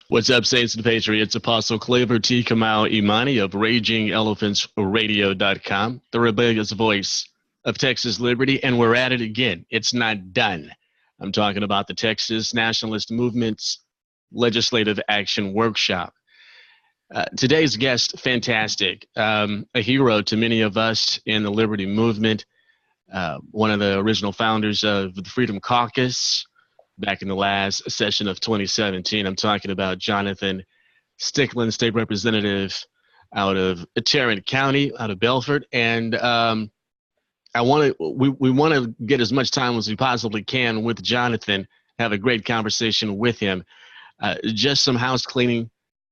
What's up, Saints and Patriots? Apostle Claver T. Kamau Imani of RagingElePhantsRadio.com, the rebellious voice of Texas liberty, and we're at it again. It's not done. I'm talking about the Texas Nationalist Movement's Legislative Action Workshop. Today's guest, fantastic, a hero to many of us in the Liberty Movement, one of the original founders of the Freedom Caucus, back in the last session of 2017. I'm talking about Jonathan Stickland, state representative out of Tarrant County, out of Belford. And we want to get as much time as we possibly can with Jonathan, have a great conversation with him. Just some house cleaning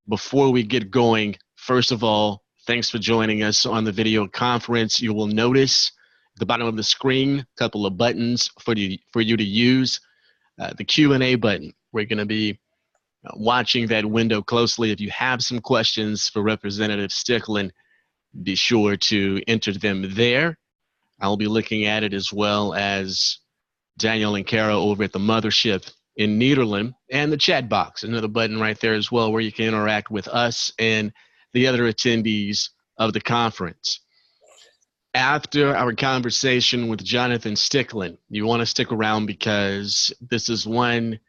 before we get going. First of all, thanks for joining us on the video conference. You will notice at the bottom of the screen a couple of buttons for you to use. The Q&A button. We're going to be watching that window closely. If you have some questions for Representative Stickland, be sure to enter them there. I'll be looking at it as well as Daniel and Kara over at the mothership in Nederland, and the chat box, another button right there as well where you can interact with us and the other attendees of the conference. After our conversation with Jonathan Stickland, you want to stick around because this is one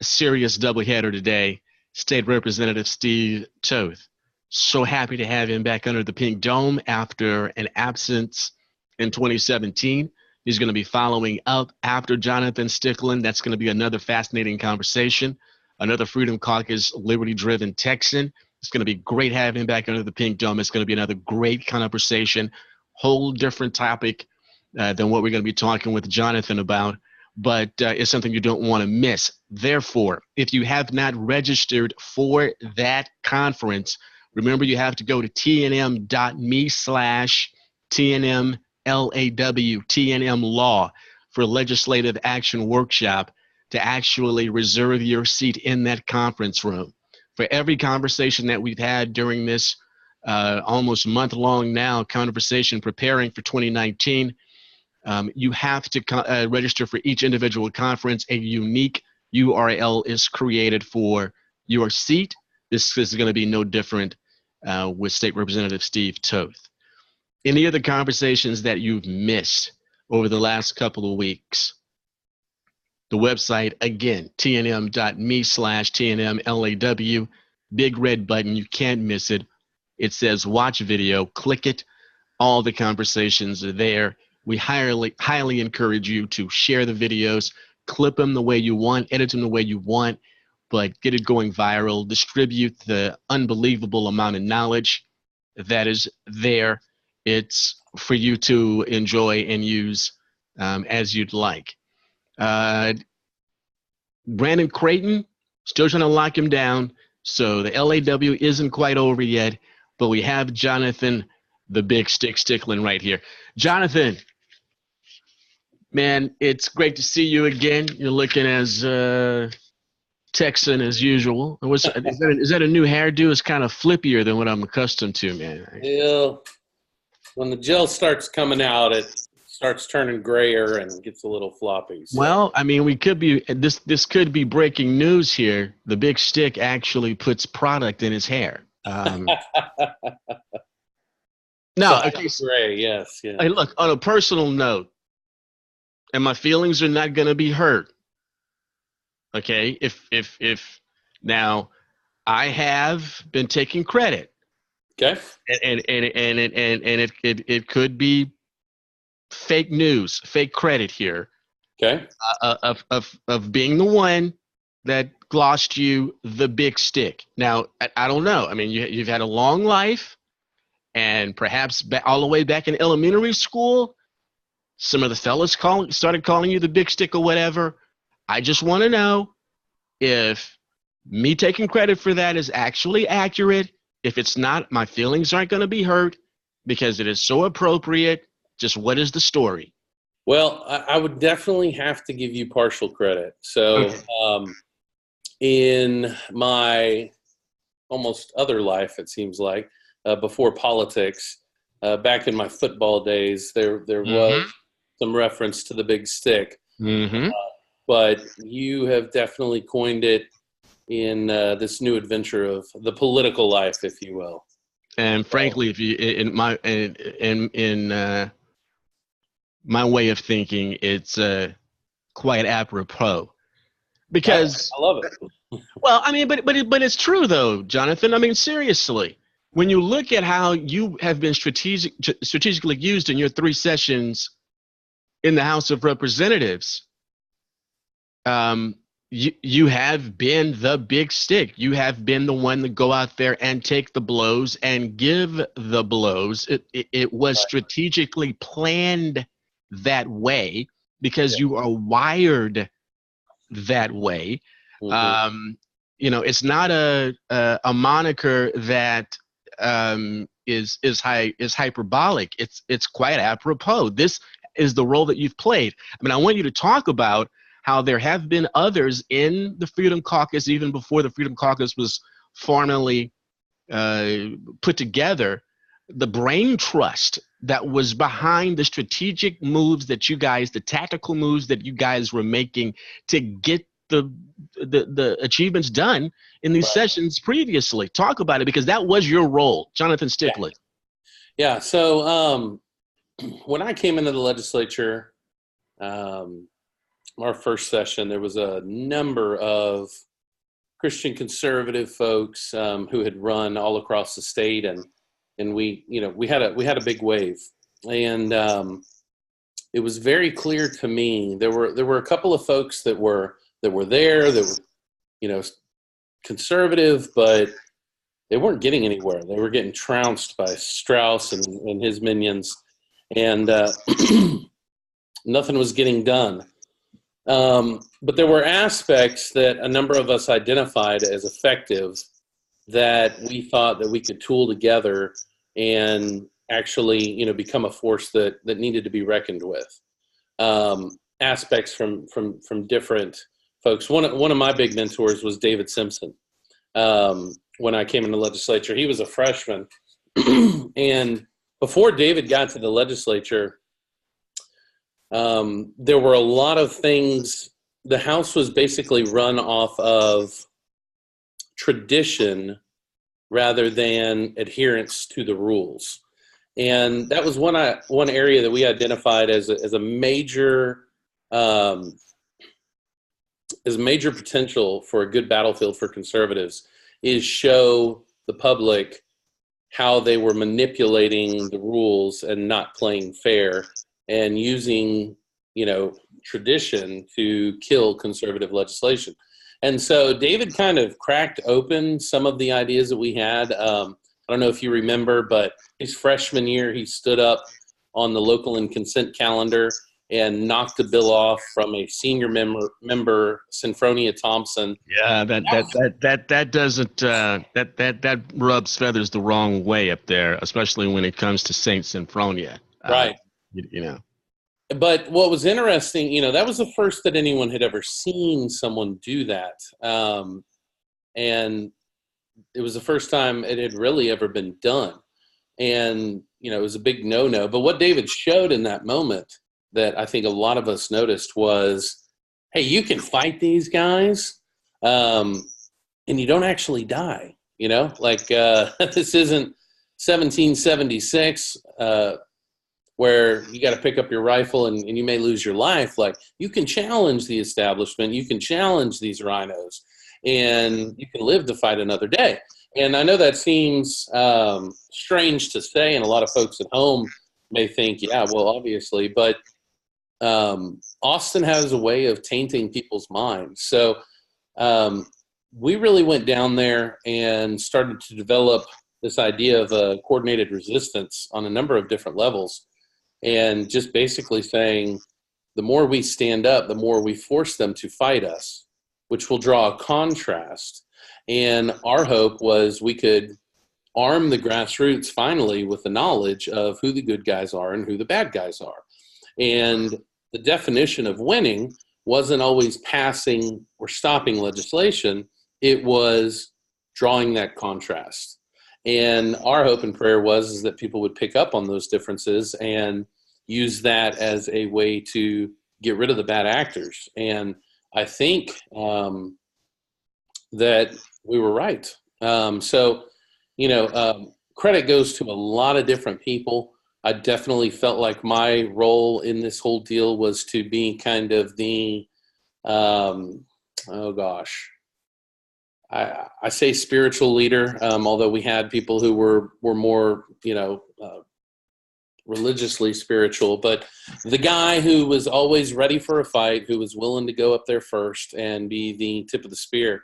serious doubleheader today. State Representative Steve Toth. So happy to have him back under the Pink Dome after an absence in 2017. He's going to be following up after Jonathan Stickland. That's going to be another fascinating conversation. Another Freedom Caucus, liberty-driven Texan. It's going to be great having him back under the Pink Dome. It's going to be another great conversation. Whole different topic than what we're going to be talking with Jonathan about, but it's something you don't want to miss. Therefore, if you have not registered for that conference, remember you have to go to tnm.me/TNMLAW, TNM for Legislative Action Workshop to actually reserve your seat in that conference room. For every conversation that we've had during this almost month-long now conversation preparing for 2019. You have to register for each individual conference. A unique URL is created for your seat. This is going to be no different with State Representative Steve Toth. Any of the conversations that you've missed over the last couple of weeks, the website, again, tnm.me/TNMLAW, big red button, you can't miss it. It says watch video, click it. All the conversations are there. We highly encourage you to share the videos, clip them the way you want, edit them the way you want, but get it going viral, distribute the unbelievable amount of knowledge that is there. It's for you to enjoy and use as you'd like. Brandon Creighton, still trying to lock him down. So the LAW isn't quite over yet. But we have Jonathan, the big stick Stickland right here. Jonathan, man, it's great to see you again. You're looking as Texan as usual. Is that a new hairdo? It's kind of flippier than what I'm accustomed to, man. Yeah, when the gel starts coming out, it starts turning grayer and gets a little floppy. So. Well, I mean, this could be breaking news here. The big stick actually puts product in his hair. No, okay. Gray, yes. Yeah. Hey, look, on a personal note, and my feelings are not going to be hurt. Okay, if now I have been taking credit. Okay. And it could be fake news, fake credit here. Okay. Of being the one that glossed you the big stick. Now, I don't know. I mean, you've had a long life, and perhaps all the way back in elementary school, some of the fellas started calling you the big stick or whatever. I just want to know if me taking credit for that is actually accurate. If it's not, my feelings aren't going to be hurt because it is so appropriate. Just what is the story? Well, I would definitely have to give you partial credit. So Okay. In my almost other life, it seems like, before politics, back in my football days, there was some reference to the big stick. Mm-hmm. But you have definitely coined it in this new adventure of the political life, if you will. And frankly, if you in my way of thinking, it's quite apropos because I love it. well, I mean, but it's true though, Jonathan. I mean, seriously, when you look at how you have been strategically used in your 3 sessions in the House of Representatives, you have been the big stick. You have been the one to go out there and take the blows and give the blows. It was strategically planned that way because you are wired that way. You know, it's not a moniker that is hyperbolic. It's quite apropos. This is the role that you've played. I mean, I want you to talk about how there have been others in the Freedom Caucus, even before the Freedom Caucus was formally put together, the brain trust that was behind the strategic moves that you guys, the tactical moves that you guys were making to get the achievements done in these sessions previously. Talk about it, because that was your role, Jonathan Stickland. Yeah. So when I came into the legislature, our first session, there was a number of Christian conservative folks who had run all across the state, and we had a big wave, and it was very clear to me there were a couple of folks that were conservative, but they weren't getting anywhere. They were getting trounced by Strauss and his minions, and nothing was getting done. But there were aspects that a number of us identified as effective that we thought that we could tool together and actually, become a force that needed to be reckoned with. Aspects from different folks. One of my big mentors was David Simpson. When I came into the legislature, he was a freshman, and before David got to the legislature, there were a lot of things. The House was basically run off of tradition rather than adherence to the rules. And that was one area that we identified as a major potential for a good battlefield for conservatives, is show the public how they were manipulating the rules and not playing fair, and using, tradition to kill conservative legislation. And so David kind of cracked open some of the ideas that we had. I don't know if you remember, but his freshman year, he stood up on the local and consent calendar and knocked a bill off from a senior member, Sinfronia Thompson. Yeah, that doesn't that rubs feathers the wrong way up there, especially when it comes to Saint Sinfronia. Right. But what was interesting, that was the first that anyone had ever seen someone do that. And it was the first time it had really ever been done. And, it was a big no-no. But what David showed in that moment that I think a lot of us noticed was, hey, you can fight these guys, and you don't actually die. This isn't 1776, where you got to pick up your rifle and you may lose your life. Like, you can challenge the establishment, you can challenge these rhinos, and you can live to fight another day. And I know that seems strange to say, and a lot of folks at home may think, yeah, well, obviously, but Austin has a way of tainting people's minds. So we really went down there and started to develop this idea of a coordinated resistance on a number of different levels. And just basically saying, the more we stand up, the more we force them to fight us, which will draw a contrast. And our hope was we could arm the grassroots finally with the knowledge of who the good guys are and who the bad guys are. And the definition of winning wasn't always passing or stopping legislation. It was drawing that contrast. And our hope and prayer was that people would pick up on those differences and use that as a way to get rid of the bad actors. And I think that we were right. So, credit goes to a lot of different people. I definitely felt like my role in this whole deal was to be kind of the, I say spiritual leader, although we had people who were more, religiously spiritual, but the guy who was always ready for a fight, who was willing to go up there first and be the tip of the spear.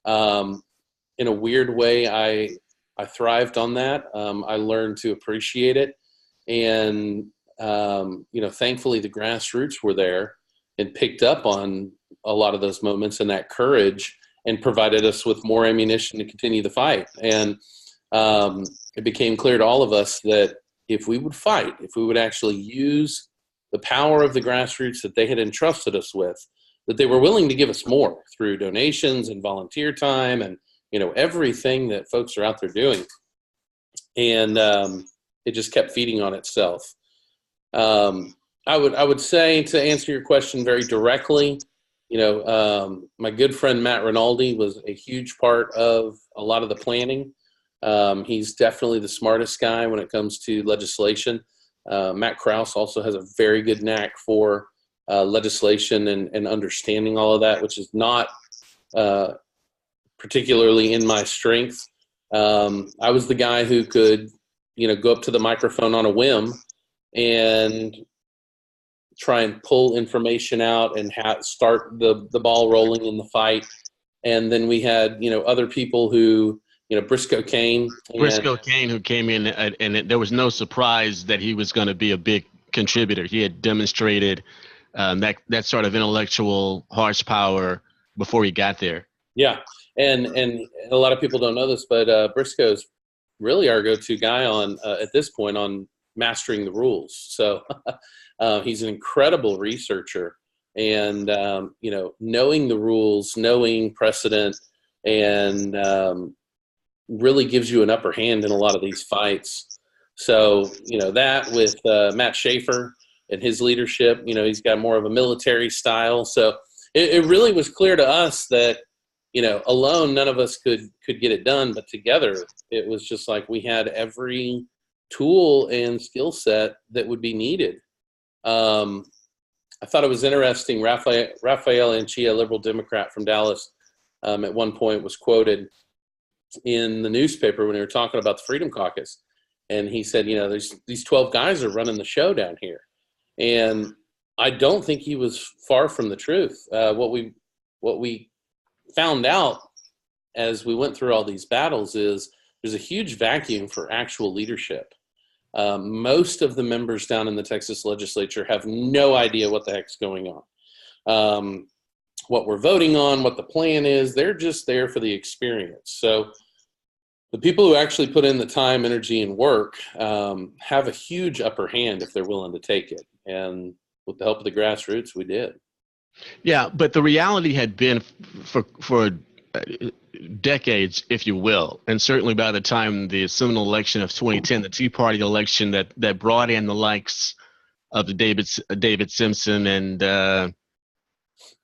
In a weird way, I thrived on that. I learned to appreciate it. And, thankfully the grassroots were there and picked up on a lot of those moments and that courage and provided us with more ammunition to continue the fight. And it became clear to all of us that if we would fight, if we would actually use the power of the grassroots that they had entrusted us with, that they were willing to give us more through donations and volunteer time and, everything that folks are out there doing. And it just kept feeding on itself. I would say, to answer your question very directly, my good friend Matt Rinaldi was a huge part of a lot of the planning. He's definitely the smartest guy when it comes to legislation. Matt Krause also has a very good knack for legislation and understanding all of that, which is not particularly in my strength. I was the guy who could, go up to the microphone on a whim and try and pull information out and start the ball rolling in the fight. And then we had, other people who, Briscoe Kane. Briscoe Kane, who came in, and there was no surprise that he was going to be a big contributor. He had demonstrated that sort of intellectual horsepower before he got there. Yeah, and a lot of people don't know this, but Briscoe's really our go-to guy on at this point on mastering the rules. So he's an incredible researcher, and knowing the rules, knowing precedent, and really gives you an upper hand in a lot of these fights. So, that with Matt Schaefer and his leadership, he's got more of a military style. So it really was clear to us that, alone, none of us could get it done, but together it was just like we had every tool and skill set that would be needed. I thought it was interesting. Raphael Anchia, liberal Democrat from Dallas, at one point was quoted in the newspaper when they were talking about the Freedom Caucus. And he said, there's these 12 guys are running the show down here. And I don't think he was far from the truth. What we found out as we went through all these battles is there's a huge vacuum for actual leadership. Most of the members down in the Texas legislature have no idea what the heck's going on. What we're voting on, what the plan is, they're just there for the experience. So the people who actually put in the time, energy, and work have a huge upper hand if they're willing to take it. And with the help of the grassroots, we did. Yeah, but the reality had been for decades, if you will, and certainly by the time the seminal election of 2010, the Tea Party election that brought in the likes of the David Simpson and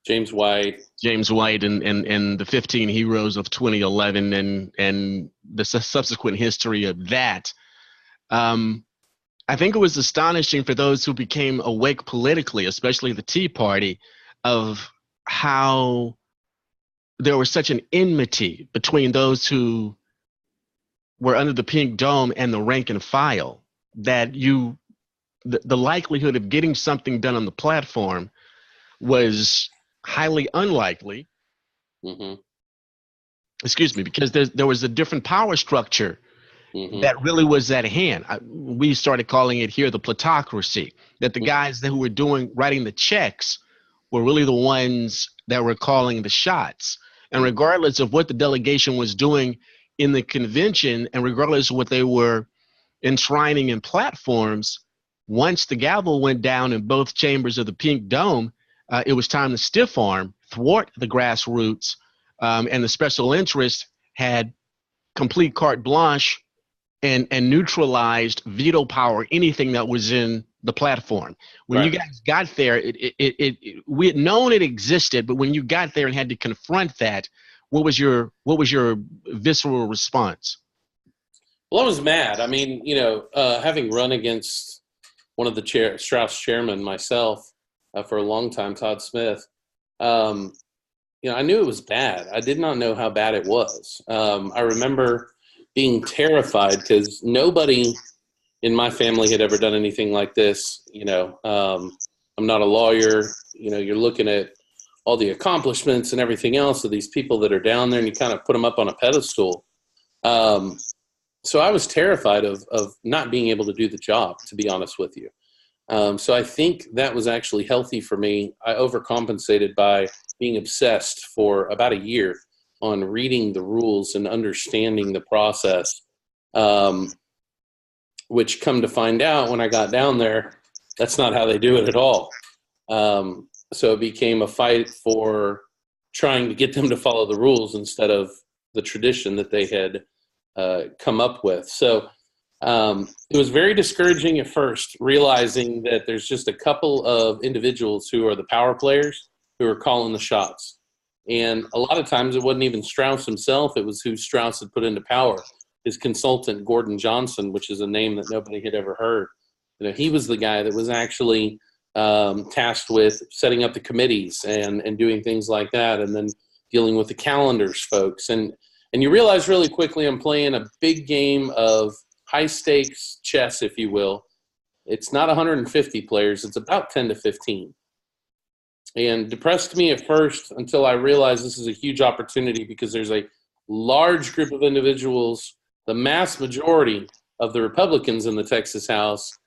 James White and the 15 heroes of 2011 and the subsequent history of that. I think it was astonishing for those who became awake politically, especially the Tea Party, of how there was such an enmity between those who were under the pink dome and the rank and file, that the likelihood of getting something done on the platform was highly unlikely. Mm-hmm. Excuse me, because there was a different power structure that really was at hand. We started calling it here the plutocracy, that the guys who were writing the checks were really the ones that were calling the shots. And regardless of what the delegation was doing in the convention, and regardless of what they were enshrining in platforms, once the gavel went down in both chambers of the Pink Dome, it was time to stiff arm, thwart the grassroots, and the special interest had complete carte blanche and neutralized veto power, anything that was in the platform. When you guys got there, we had known it existed, but when you got there and had to confront that, what was your visceral response? Well, I was mad. I mean, having run against one of the Strauss chairmen myself for a long time, Todd Smith, I knew it was bad. I did not know how bad it was. I remember being terrified because nobody in my family had ever done anything like this. I'm not a lawyer. You're looking at all the accomplishments and everything else of these people that are down there, and you kind of put them up on a pedestal. So I was terrified of not being able to do the job, to be honest with you. So I think that was actually healthy for me. I overcompensated by being obsessed for about a year on reading the rules and understanding the process, which come to find out when I got down there, that's not how they do it at all. So it became a fight for trying to get them to follow the rules instead of the tradition that they had come up with. So it was very discouraging at first, realizing that there's just a couple of individuals who are the power players who are calling the shots. And a lot of times it wasn't even Strauss himself. It was who Strauss had put into power. His consultant, Gordon Johnson, which is a name that nobody had ever heard. He was the guy that was actually tasked with setting up the committees and doing things like that, and then dealing with the calendars folks. And you realize really quickly I'm playing a big game of high-stakes chess, if you will. It's not 150 players. It's about 10 to 15. And depressed me at first until I realized this is a huge opportunity because there's a large group of individuals, the mass majority of the Republicans in the Texas House,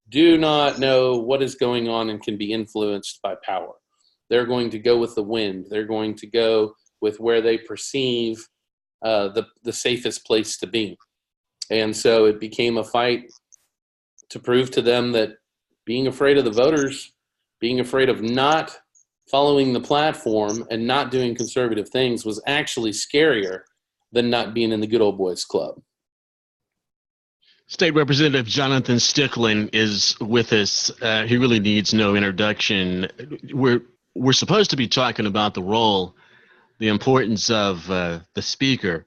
do not know what is going on and can be influenced by power. They're going to go with the wind. They're going to go with where they perceive the safest place to be. And so it became a fight to prove to them that being afraid of the voters, being afraid of not following the platform and not doing conservative things was actually scarier than not being in the good old boys club. State Representative Jonathan Stickland is with us. He really needs no introduction. We're supposed to be talking about the role, the importance of the speaker,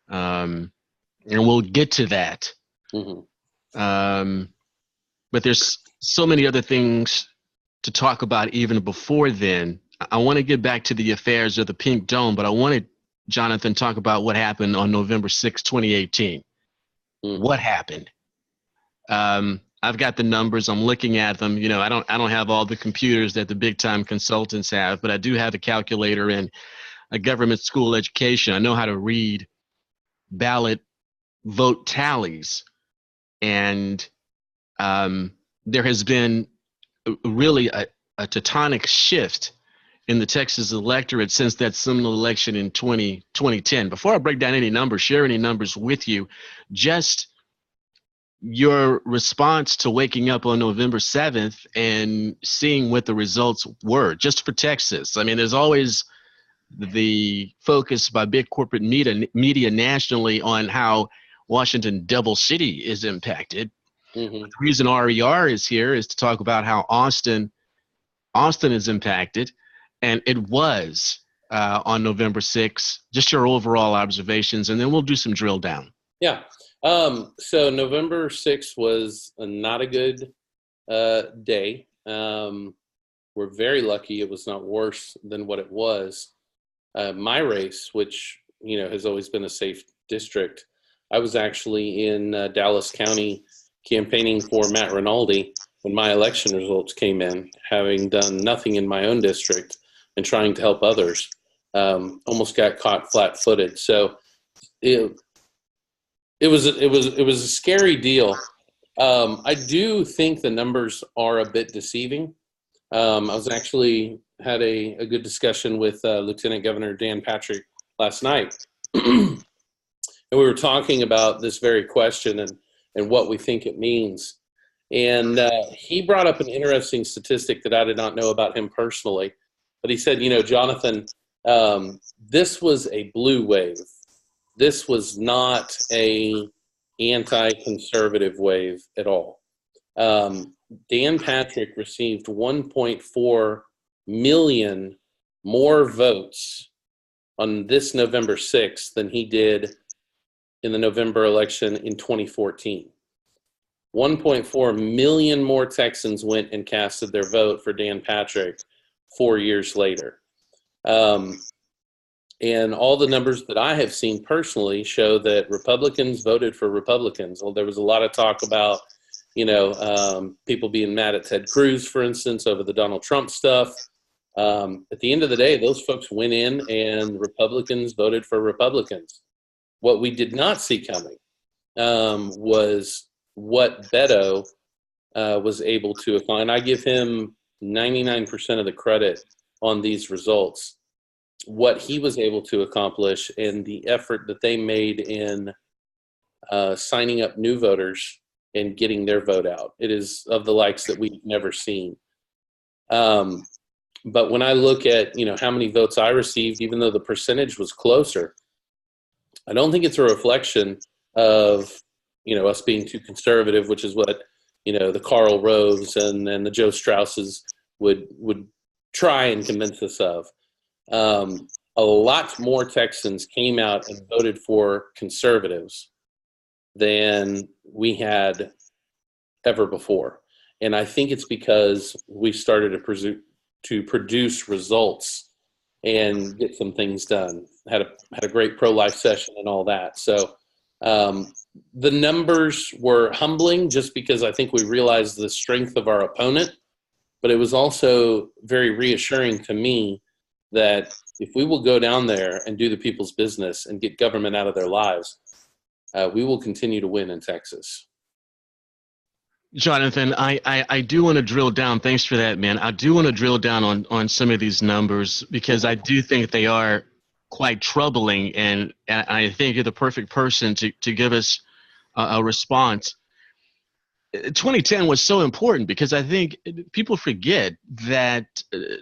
and we'll get to that. Mm-hmm. But there's so many other things to talk about even before then. I want to get back to the affairs of the Pink Dome, but I wanted Jonathan talk about what happened on November 6, 2018. Mm-hmm. What happened? I've got the numbers. I'm looking at them. I don't have all the computers that the big time consultants have, but I do have a calculator and a government school education. I know how to read ballot vote tallies, and there has been really a tectonic shift in the Texas electorate since that seminal election in 2010. Before I break down any numbers, share any numbers with you, just your response to waking up on November 7th and seeing what the results were, just for Texas. I mean, there's always the focus by big corporate media nationally on how Washington Double City is impacted. Mm-hmm. The reason RER is here is to talk about how Austin is impacted, and it was on November 6th. Just your overall observations, and then we'll do some drill down. Yeah. So November 6th was not a good day. We're very lucky it was not worse than what it was. My race, which has always been a safe district, I was actually in Dallas County campaigning for Matt Rinaldi when my election results came in, having done nothing in my own district and trying to help others. Almost got caught flat-footed. So it was a scary deal. I do think the numbers are a bit deceiving. I was actually had a good discussion with Lieutenant Governor Dan Patrick last night, and we were talking about this very question and what we think it means. And he brought up an interesting statistic that I did not know about him personally. But he said, Jonathan, this was a blue wave. This was not a anti-conservative wave at all. Dan Patrick received 1.4 million more votes on this November 6th than he did in the November election in 2014. 1.4 million more Texans went and casted their vote for Dan Patrick 4 years later. And all the numbers that I have seen personally show that Republicans voted for Republicans. Well, there was a lot of talk about, people being mad at Ted Cruz, for instance, over the Donald Trump stuff. At the end of the day, those folks went in and Republicans voted for Republicans. What we did not see coming was what Beto was able to accomplish. And I give him 99% of the credit on these results. What he was able to accomplish and the effort that they made in signing up new voters and getting their vote out. It is of the likes that we've never seen. But when I look at, how many votes I received, even though the percentage was closer, I don't think it's a reflection of, us being too conservative, which is what, the Karl Roves and the Joe Strausses would try and convince us of. A lot more Texans came out and voted for conservatives than we had ever before. And I think it's because we started to produce results and get some things done. Had a great pro-life session and all that. So the numbers were humbling just because I think we realized the strength of our opponent, but it was also very reassuring to me that if we will go down there and do the people's business and get government out of their lives, we will continue to win in Texas. Jonathan, I do want to drill down. Thanks for that, man. I do want to drill down on some of these numbers because I do think they are quite troubling, and I think you're the perfect person to give us a response. 2010 was so important because I think people forget that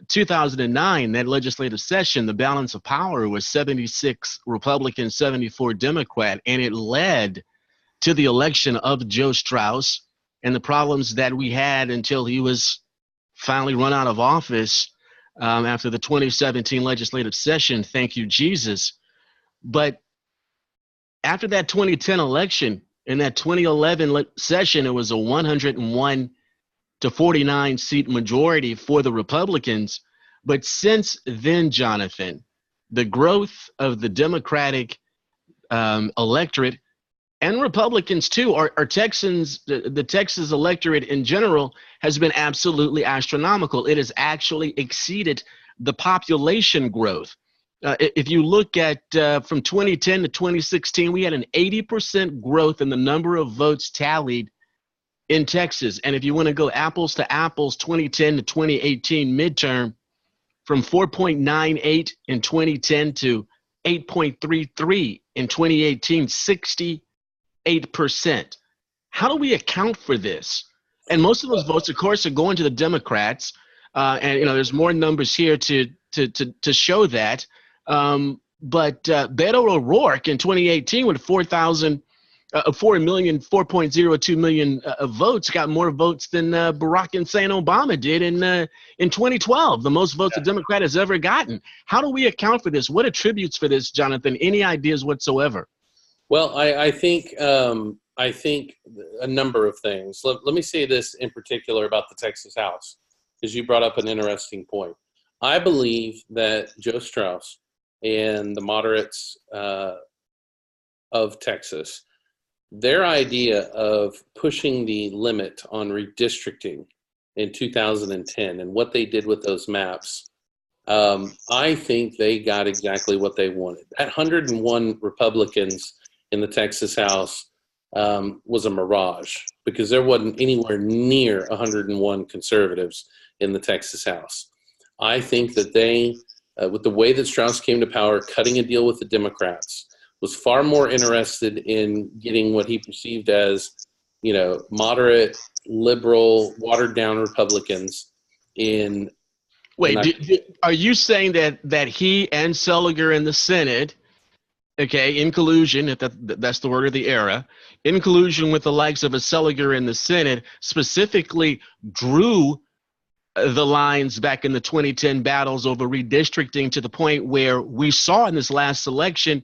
2009, that legislative session, the balance of power was 76 Republican, 74 Democrat, and it led to the election of Joe Strauss and the problems that we had until he was finally run out of office after the 2017 legislative session. Thank you, Jesus. But after that 2010 election, in that 2011 session, it was a 101 to 49 seat majority for the Republicans. But since then, Jonathan, the growth of the Democratic electorate and Republicans too, our Texans, the Texas electorate in general has been absolutely astronomical. It has actually exceeded the population growth. If you look at from 2010 to 2016, we had an 80% growth in the number of votes tallied in Texas. And if you want to go apples to apples, 2010 to 2018 midterm, from 4.98 in 2010 to 8.33 in 2018, 68%. How do we account for this? And most of those votes, of course, are going to the Democrats. And there's more numbers here to show that. But Beto O'Rourke in 2018 with 4.02 million votes got more votes than Barack Hussein Obama did in 2012, the most votes a Democrat has ever gotten. How do we account for this? What attributes for this, Jonathan? Any ideas whatsoever? Well, I think a number of things. Let me say this in particular about the Texas House, because you brought up an interesting point. I believe that Joe Strauss and the moderates of Texas, their idea of pushing the limit on redistricting in 2010 and what they did with those maps, I think they got exactly what they wanted. That 101 Republicans in the Texas House was a mirage, because there wasn't anywhere near 101 conservatives in the Texas House. I think that they, with the way that Strauss came to power, cutting a deal with the Democrats, was far more interested in getting what he perceived as, moderate, liberal, watered down Republicans in. Wait, are you saying that he and Seliger in the Senate, okay, in collusion, if that's the word of the era, in collusion with the likes of a Seliger in the Senate, specifically drew the lines back in the 2010 battles over redistricting to the point where we saw in this last election,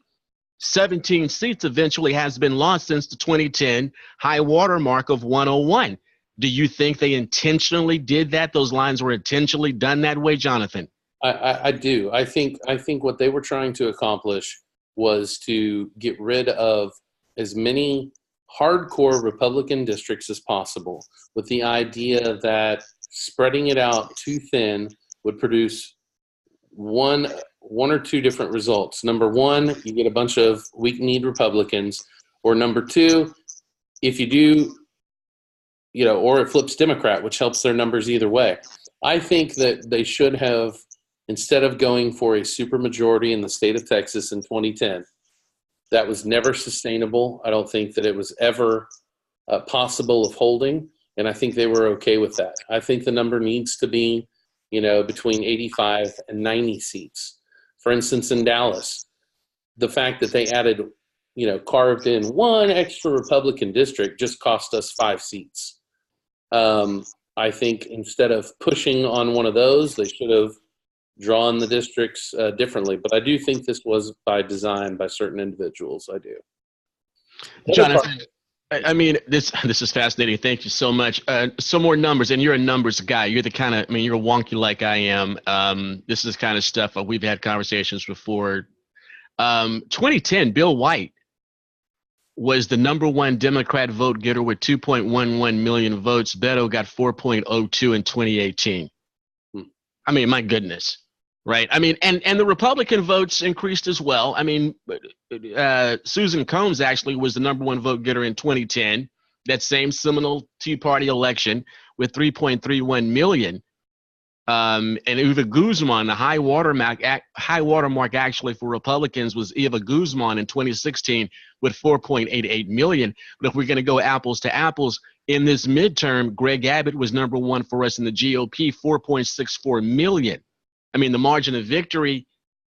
17 seats eventually has been lost since the 2010 high water mark of 101. Do you think they intentionally did that? Those lines were intentionally done that way, Jonathan? I do. I think what they were trying to accomplish was to get rid of as many hardcore Republican districts as possible, with the idea that spreading it out too thin would produce one or two different results. Number one, you get a bunch of weak-kneed Republicans, or number two, if you do, or it flips Democrat, which helps their numbers either way. I think that they should have, instead of going for a supermajority in the state of Texas in 2010, that was never sustainable. I don't think that it was ever possible of holding, and I think they were okay with that. I think the number needs to be, between 85 and 90 seats. For instance, in Dallas, the fact that they added, carved in one extra Republican district just cost us 5 seats. I think instead of pushing on one of those, they should have drawn the districts differently. But I do think this was by design by certain individuals. I do. Jonathan, I mean, this is fascinating. Thank you so much. Some more numbers, and you're a numbers guy. You're the kind of, you're wonky like I am. This is kind of stuff we've had conversations before. 2010, Bill White was the #1 Democrat vote getter with 2.11 million votes. Beto got 4.02 in 2018. I mean, my goodness. Right. I mean, and the Republican votes increased as well. I mean, Susan Combs actually was the #1 vote getter in 2010, that same Seminole Tea Party election, with 3.31 million. And Eva Guzman, the high watermark actually for Republicans was Eva Guzman in 2016 with 4.88 million. But if we're going to go apples to apples, in this midterm, Greg Abbott was #1 for us in the GOP, 4.64 million. I mean, the margin of victory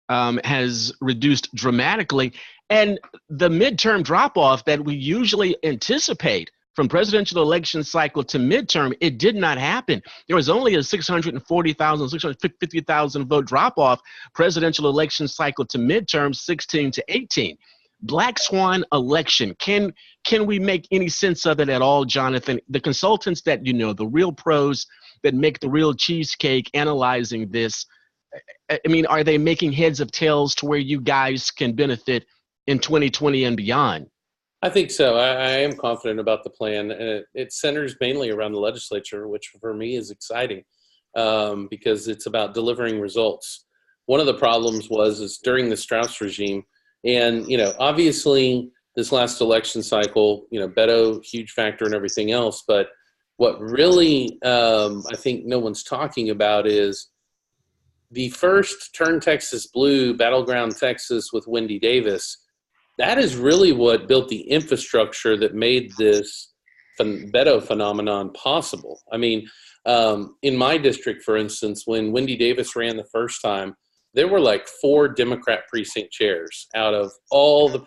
has reduced dramatically. And the midterm drop-off that we usually anticipate from presidential election cycle to midterm, it did not happen. There was only a 640,000, 650,000 vote drop-off presidential election cycle to midterm, 16 to 18. Black swan election. Can we make any sense of it at all, Jonathan? The consultants that, the real pros that make the real cheesecake analyzing this, I mean, are they making heads of tails to where you guys can benefit in 2020 and beyond? I think so. I am confident about the plan. It centers mainly around the legislature, which for me is exciting because it's about delivering results. One of the problems is during the Strauss regime, and, obviously this last election cycle, Beto, huge factor and everything else. But what really I think no one's talking about is the first Turn Texas Blue, Battleground Texas with Wendy Davis. That is really what built the infrastructure that made this Beto phenomenon possible. I mean, in my district, for instance, when Wendy Davis ran the first time, there were like 4 Democrat precinct chairs out of all the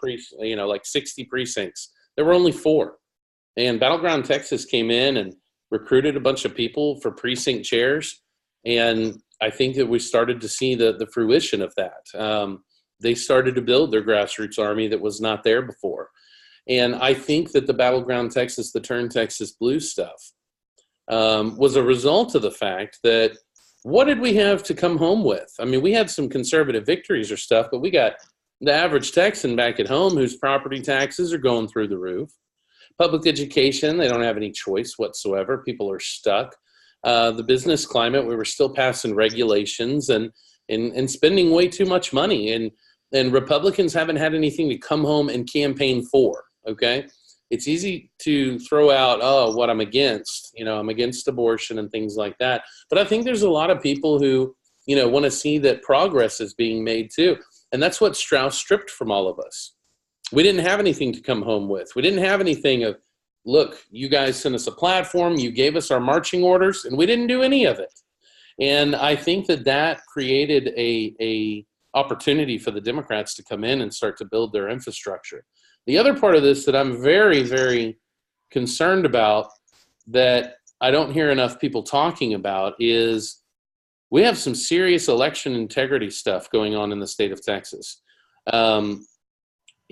like 60 precincts. There were only 4. And Battleground Texas came in and recruited a bunch of people for precinct chairs. And I think that we started to see the fruition of that. They started to build their grassroots army that was not there before. And I think that the Battleground Texas, the Turn Texas Blue stuff was a result of the fact that what did we have to come home with? I mean, we had some conservative victories or stuff, but we got the average Texan back at home whose property taxes are going through the roof. Public education, they don't have any choice whatsoever. People are stuck. The business climate, we were still passing regulations and spending way too much money. And Republicans haven't had anything to come home and campaign for, okay? It's easy to throw out, what I'm against. I'm against abortion and things like that. But I think there's a lot of people who, want to see that progress is being made too. And that's what Strauss stripped from all of us. We didn't have anything to come home with. We didn't have anything of, look, you guys sent us a platform, you gave us our marching orders, and we didn't do any of it. And I think that created a opportunity for the Democrats to come in and start to build their infrastructure. The other part of this that I'm very, very concerned about, that I don't hear enough people talking about is we have some serious election integrity stuff going on in the state of Texas.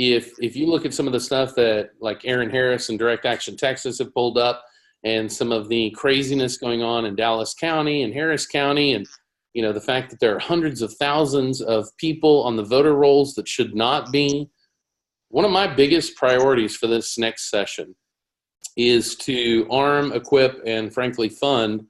If you look at some of the stuff that like Aaron Harris and Direct Action Texas have pulled up, and some of the craziness going on in Dallas County and Harris County, and the fact that there are hundreds of thousands of people on the voter rolls that should not be. One of my biggest priorities for this next session is to arm, equip, and frankly fund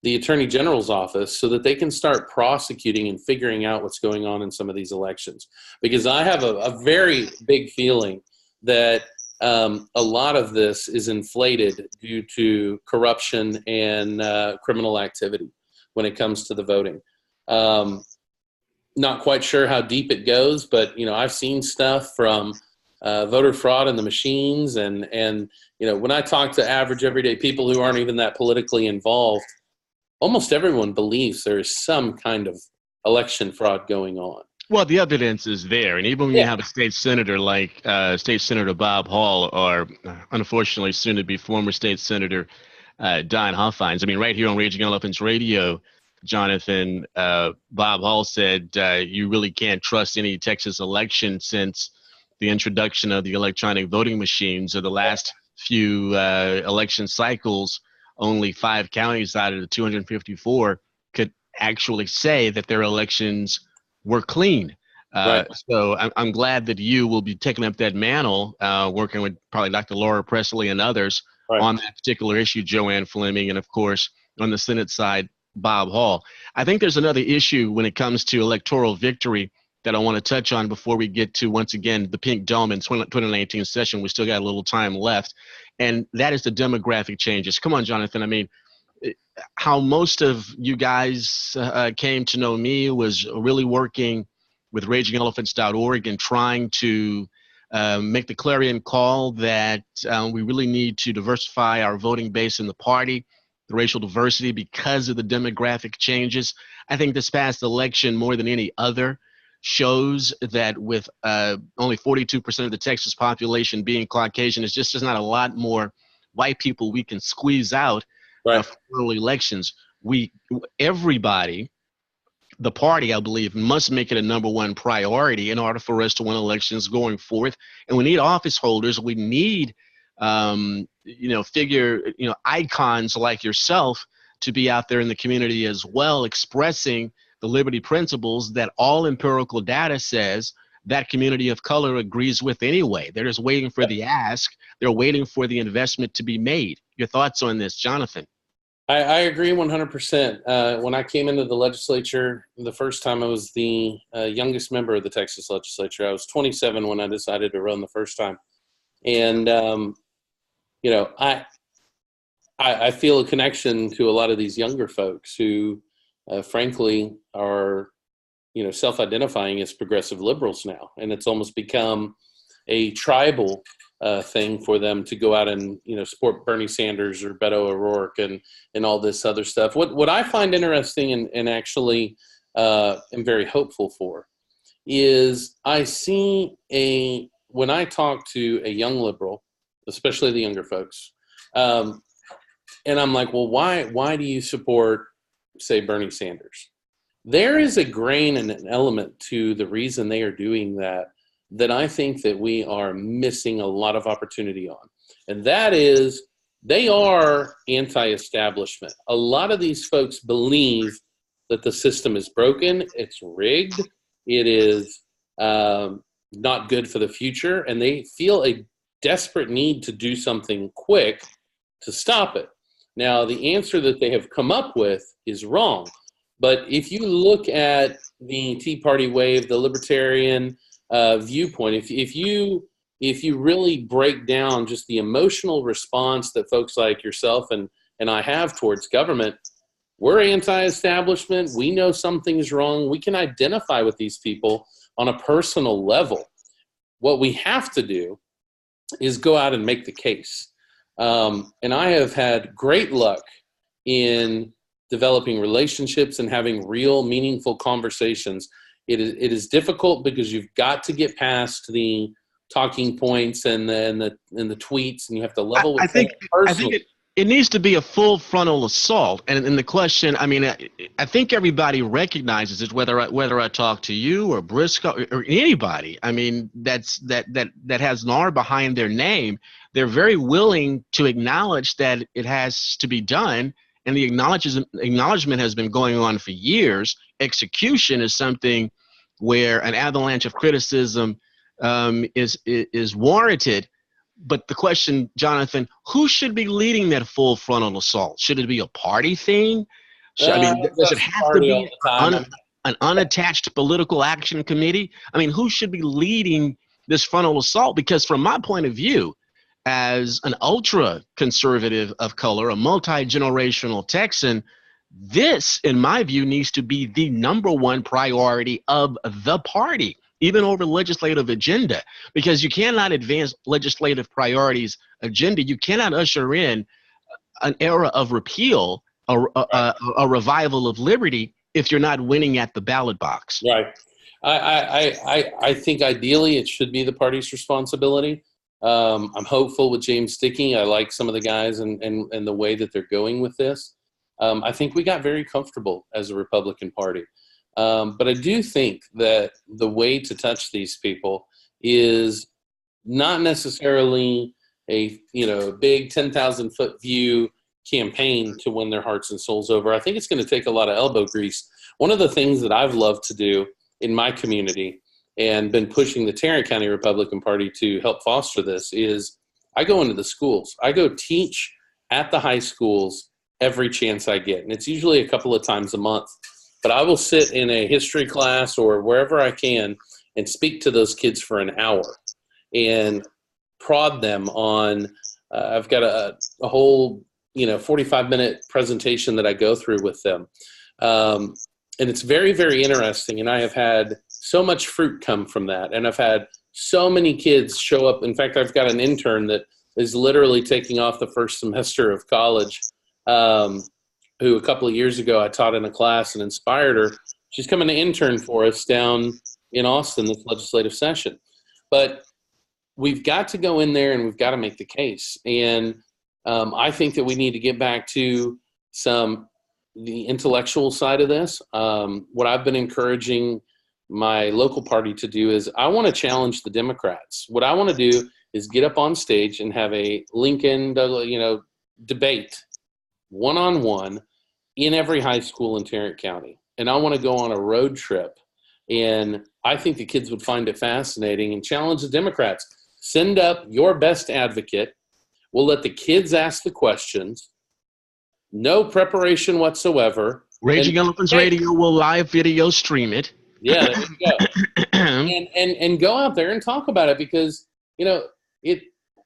the Attorney General's office so that they can start prosecuting and figuring out what's going on in some of these elections. Because I have a very big feeling that a lot of this is inflated due to corruption and criminal activity when it comes to the voting. Not quite sure how deep it goes, but I've seen stuff from voter fraud in the machines, and when I talk to average everyday people who aren't even that politically involved, almost everyone believes there is some kind of election fraud going on. Well, the evidence is there, and even when you have a state senator like State Senator Bob Hall, or unfortunately soon to be former State Senator Don Huffines. I mean, right here on Raging Elephants Radio, Jonathan, Bob Hall said you really can't trust any Texas election since the introduction of the electronic voting machines. Or the last few election cycles, only 5 counties out of the 254 could actually say that their elections were clean. Right. So I'm glad that you will be taking up that mantle, working with probably Dr. Laura Presley and others on that particular issue, Joanne Fleming, and of course on the Senate side, Bob Hall. I think there's another issue when it comes to electoral victory that I want to touch on before we get to, once again, the Pink Dome in 2019 session. We still got a little time left, and that is the demographic changes. Come on, Jonathan. I mean, how most of you guys came to know me was really working with RagingElephants.org and trying to make the clarion call that we really need to diversify our voting base in the party, the racial diversity, because of the demographic changes. I think this past election, more than any other, shows that with only 42% of the Texas population being Caucasian, it's just not a lot more white people we can squeeze out for early elections. Everybody, the party, I believe, must make it a #1 priority in order for us to win elections going forth. And we need office holders. We need, icons like yourself to be out there in the community as well, expressing the liberty principles that all empirical data says that community of color agrees with anyway. They're just waiting for the ask. They're waiting for the investment to be made. Your thoughts on this, Jonathan? I agree 100%. When I came into the legislature, the first time I was the youngest member of the Texas legislature. I was 27 when I decided to run the first time. And, I feel a connection to a lot of these younger folks who, frankly, are, self-identifying as progressive liberals now. And it's almost become a tribal thing for them to go out and, support Bernie Sanders or Beto O'Rourke and all this other stuff. What I find interesting and actually am very hopeful for is I see when I talk to a young liberal, especially the younger folks, and I'm like, well, why do you support, say, Bernie Sanders? There is a grain and an element to the reason they are doing that I think that we are missing a lot of opportunity on. And that is, they are anti-establishment. A lot of these folks believe that the system is broken, it's rigged, it is not good for the future, and they feel a desperate need to do something quick to stop it. Now, the answer that they have come up with is wrong. But if you look at the Tea Party wave, the libertarian viewpoint, if you really break down just the emotional response that folks like yourself and I have towards government, we're anti-establishment. We know something's wrong. We can identify with these people on a personal level. What we have to do is go out and make the case. And I have had great luck in developing relationships and having real meaningful conversations. It is difficult because you've got to get past the talking points and the tweets, and you have to level with them personally. It needs to be a full frontal assault. And the question, I mean, I think everybody recognizes it, whether I talk to you or Briscoe or anybody. I mean, that has an R behind their name. They're very willing to acknowledge that it has to be done. And the acknowledgement has been going on for years. Execution is something where an avalanche of criticism is warranted. But the question, Jonathan, who should be leading that full frontal assault? Should it be a party thing? I mean, does it have to be an unattached political action committee? I mean, who should be leading this frontal assault? Because from my point of view, as an ultra conservative of color, a multi-generational Texan, this, in my view, needs to be the number one priority of the party, even over legislative agenda, because you cannot advance legislative priorities agenda. You cannot usher in an era of repeal, a revival of liberty, if you're not winning at the ballot box. Right. I think ideally it should be the party's responsibility. I'm hopeful with James Stickland. I like some of the guys and the way that they're going with this. I think we got very comfortable as a Republican Party. But I do think that the way to touch these people is not necessarily a big 10,000 foot view campaign to win their hearts and souls over. I think it's going to take a lot of elbow grease. One of the things that I've loved to do in my community and been pushing the Tarrant County Republican Party to help foster this is I go into the schools. I go teach at the high schools every chance I get. And it's usually a couple of times a month. But I will sit in a history class or wherever I can and speak to those kids for an hour and prod them on, I've got a whole, 45-minute presentation that I go through with them. And it's very, very interesting. And I have had so much fruit come from that. And I've had so many kids show up. In fact, I've got an intern that is literally taking off the first semester of college, who a couple of years ago I taught in a class and inspired her. She's coming to intern for us down in Austin this legislative session. But we've got to go in there and we've got to make the case. And I think that we need to get back to the intellectual side of this. What I've been encouraging my local party to do is I want to challenge the Democrats. What I want to do is get up on stage and have a Lincoln, debate one-on-one in every high school in Tarrant County. And I want to go on a road trip. And I think the kids would find it fascinating and challenge the Democrats. Send up your best advocate. We'll let the kids ask the questions. No preparation whatsoever. Raging Elephants Radio will live video stream it. Yeah, there you go. and go out there and talk about it because,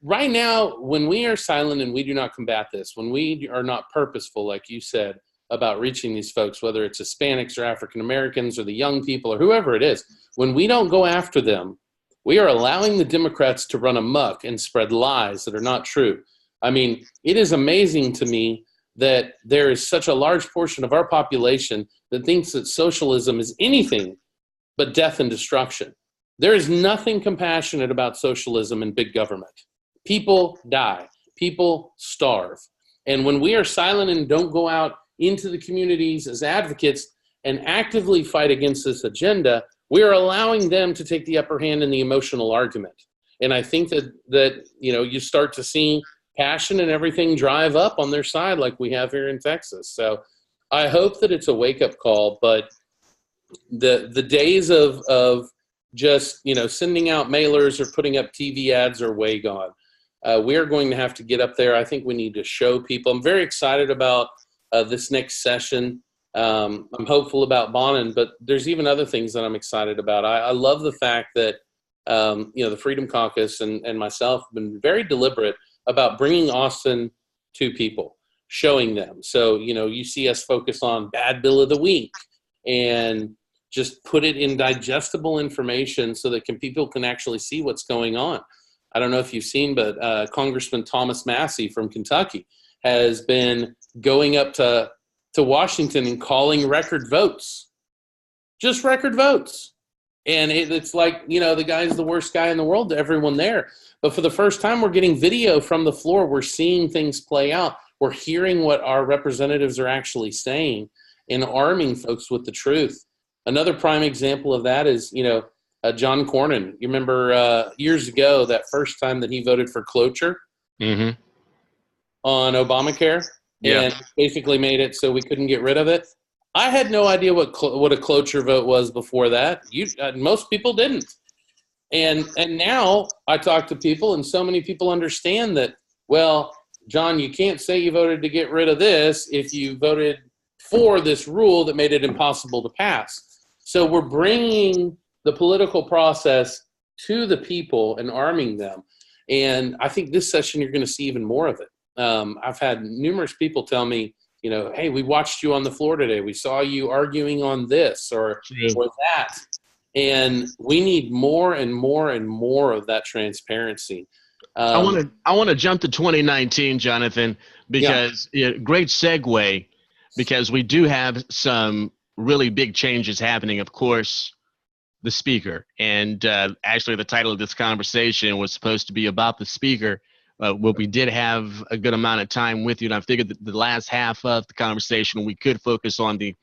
right now, when we are silent and we do not combat this, when we are not purposeful, like you said, about reaching these folks, whether it's Hispanics or African Americans or the young people or whoever it is, when we don't go after them, we are allowing the Democrats to run amok and spread lies that are not true. I mean, it is amazing to me that there is such a large portion of our population that thinks that socialism is anything but death and destruction. There is nothing compassionate about socialism and big government. People die. People starve. And when we are silent and don't go out into the communities as advocates and actively fight against this agenda, we are allowing them to take the upper hand in the emotional argument. And I think that you start to see passion and everything drive up on their side like we have here in Texas. So I hope that it's a wake-up call, but the days of just sending out mailers or putting up TV ads are way gone. We are going to have to get up there. I think we need to show people. I'm very excited about this next session. I'm hopeful about Bonin, but there's even other things that I'm excited about. I love the fact that the Freedom Caucus and myself have been very deliberate about bringing Austin to people, showing them. So, you see us focus on Bad Bill of the Week and just put it in digestible information so that people can actually see what's going on. I don't know if you've seen, but Congressman Thomas Massey from Kentucky has been going up to Washington and calling record votes. Just record votes. And it's like, the guy's the worst guy in the world to everyone there. But for the first time, we're getting video from the floor. We're seeing things play out. We're hearing what our representatives are actually saying and arming folks with the truth. Another prime example of that is, John Cornyn. You remember years ago, that first time that he voted for cloture on Obamacare, and basically made it so we couldn't get rid of it. I had no idea what a cloture vote was before that. Most people didn't. And now I talk to people, and so many people understand that, well, John, you can't say you voted to get rid of this if you voted for this rule that made it impossible to pass. So we're bringing the political process to the people and arming them. And I think this session you're going to see even more of it. I've had numerous people tell me, hey, we watched you on the floor today. We saw you arguing on this or that. And we need more and more and more of that transparency. I want to jump to 2019, Jonathan, because great segue, because we do have some really big changes happening. Of course, the speaker, and actually the title of this conversation was supposed to be about the speaker. Well, we did have a good amount of time with you, and I figured that the last half of the conversation we could focus on the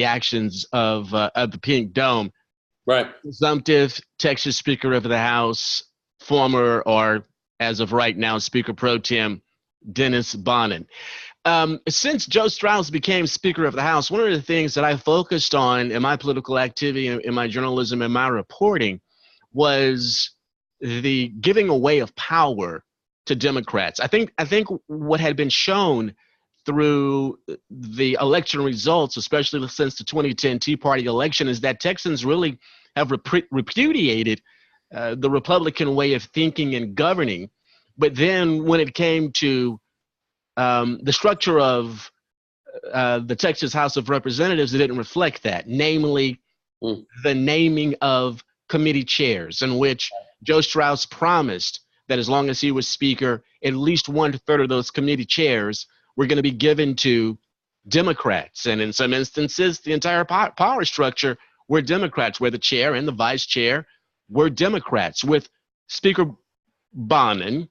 actions of the Pink Dome. Right. Presumptive Texas Speaker of the House, former, or as of right now, Speaker Pro Tem Dennis Bonnen. Since Joe Strauss became Speaker of the House, one of the things that I focused on in my political activity, in my journalism, in my reporting, was the giving away of power to Democrats. I think what had been shown through the election results, especially since the 2010 Tea Party election, is that Texans really have repudiated the Republican way of thinking and governing. But then when it came to the structure of the Texas House of Representatives, it didn't reflect that, namely the naming of committee chairs, in which Joe Strauss promised that as long as he was Speaker, at least 1/3 of those committee chairs were going to be given to Democrats. And in some instances, the entire power structure were Democrats, where the chair and the vice chair were Democrats, with Speaker Bonnen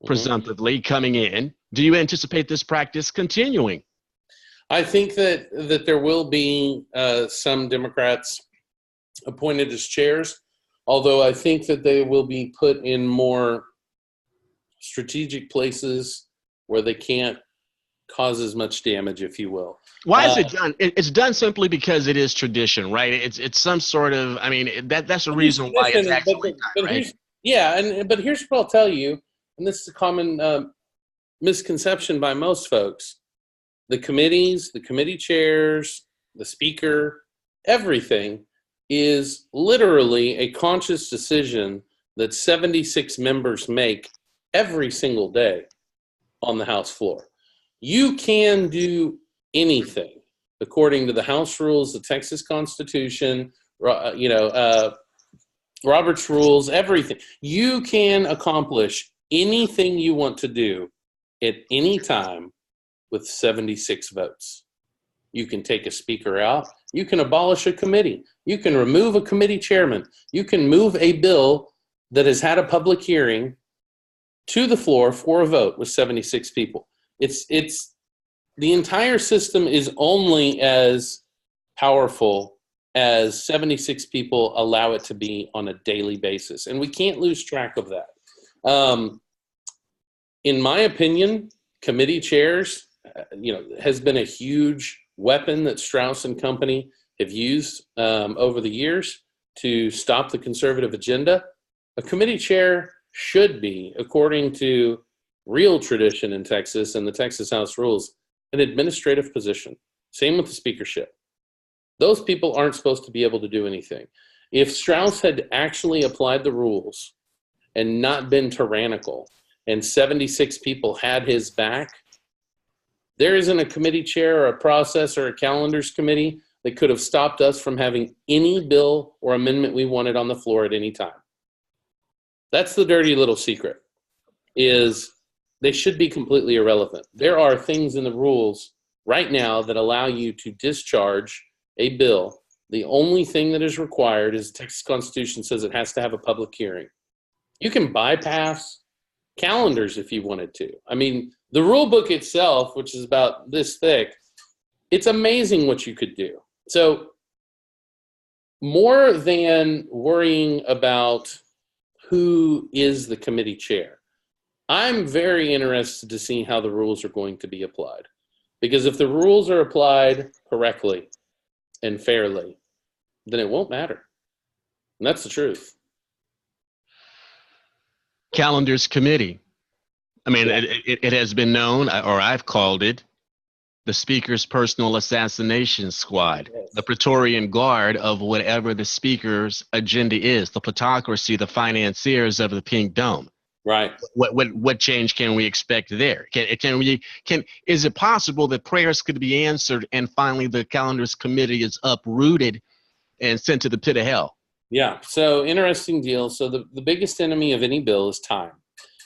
presumptively coming in. Do you anticipate this practice continuing? I think that there will be some Democrats appointed as chairs, although I think that they will be put in more strategic places where they can't cause as much damage, if you will. Why is it done? It's done simply because it is tradition, right? It's some sort of, I mean, that's the reason why it's actually done, right? But here's what I'll tell you, and this is a common misconception by most folks. The committees, the committee chairs, the speaker, everything is literally a conscious decision that 76 members make every single day on the House floor. You can do anything according to the House rules, the Texas Constitution, Robert's rules, everything. You can accomplish anything you want to do at any time with 76 votes. You can take a speaker out. You can abolish a committee. You can remove a committee chairman. You can move a bill that has had a public hearing to the floor for a vote with 76 people. It's the entire system is only as powerful as 76 people allow it to be on a daily basis, and we can't lose track of that. In my opinion, committee chairs, has been a huge weapon that Strauss and company have used over the years to stop the conservative agenda. A committee chair should be, according to real tradition in Texas and the Texas House rules, an administrative position. Same with the speakership. Those people aren't supposed to be able to do anything. If Strauss had actually applied the rules and not been tyrannical, and 76 people had his back, there isn't a committee chair or a process or a calendars committee that could have stopped us from having any bill or amendment we wanted on the floor at any time. That's the dirty little secret, is they should be completely irrelevant. There are things in the rules right now that allow you to discharge a bill. The only thing that is required is the Texas Constitution says it has to have a public hearing. You can bypass calendars if you wanted to. I mean, the rule book itself, which is about this thick, it's amazing what you could do. So more than worrying about who is the committee chair, I'm very interested to see how the rules are going to be applied. Because if the rules are applied correctly and fairly, then it won't matter. And that's the truth. Calendars committee. I mean, it has been known, or I've called it, the Speaker's personal assassination squad, Yes. the Praetorian Guard of whatever the Speaker's agenda is, the plutocracy, the financiers of the Pink Dome. Right. What change can we expect there? Is it possible that prayers could be answered and finally the calendars committee is uprooted and sent to the pit of hell? Yeah. So interesting deal. So the biggest enemy of any bill is time.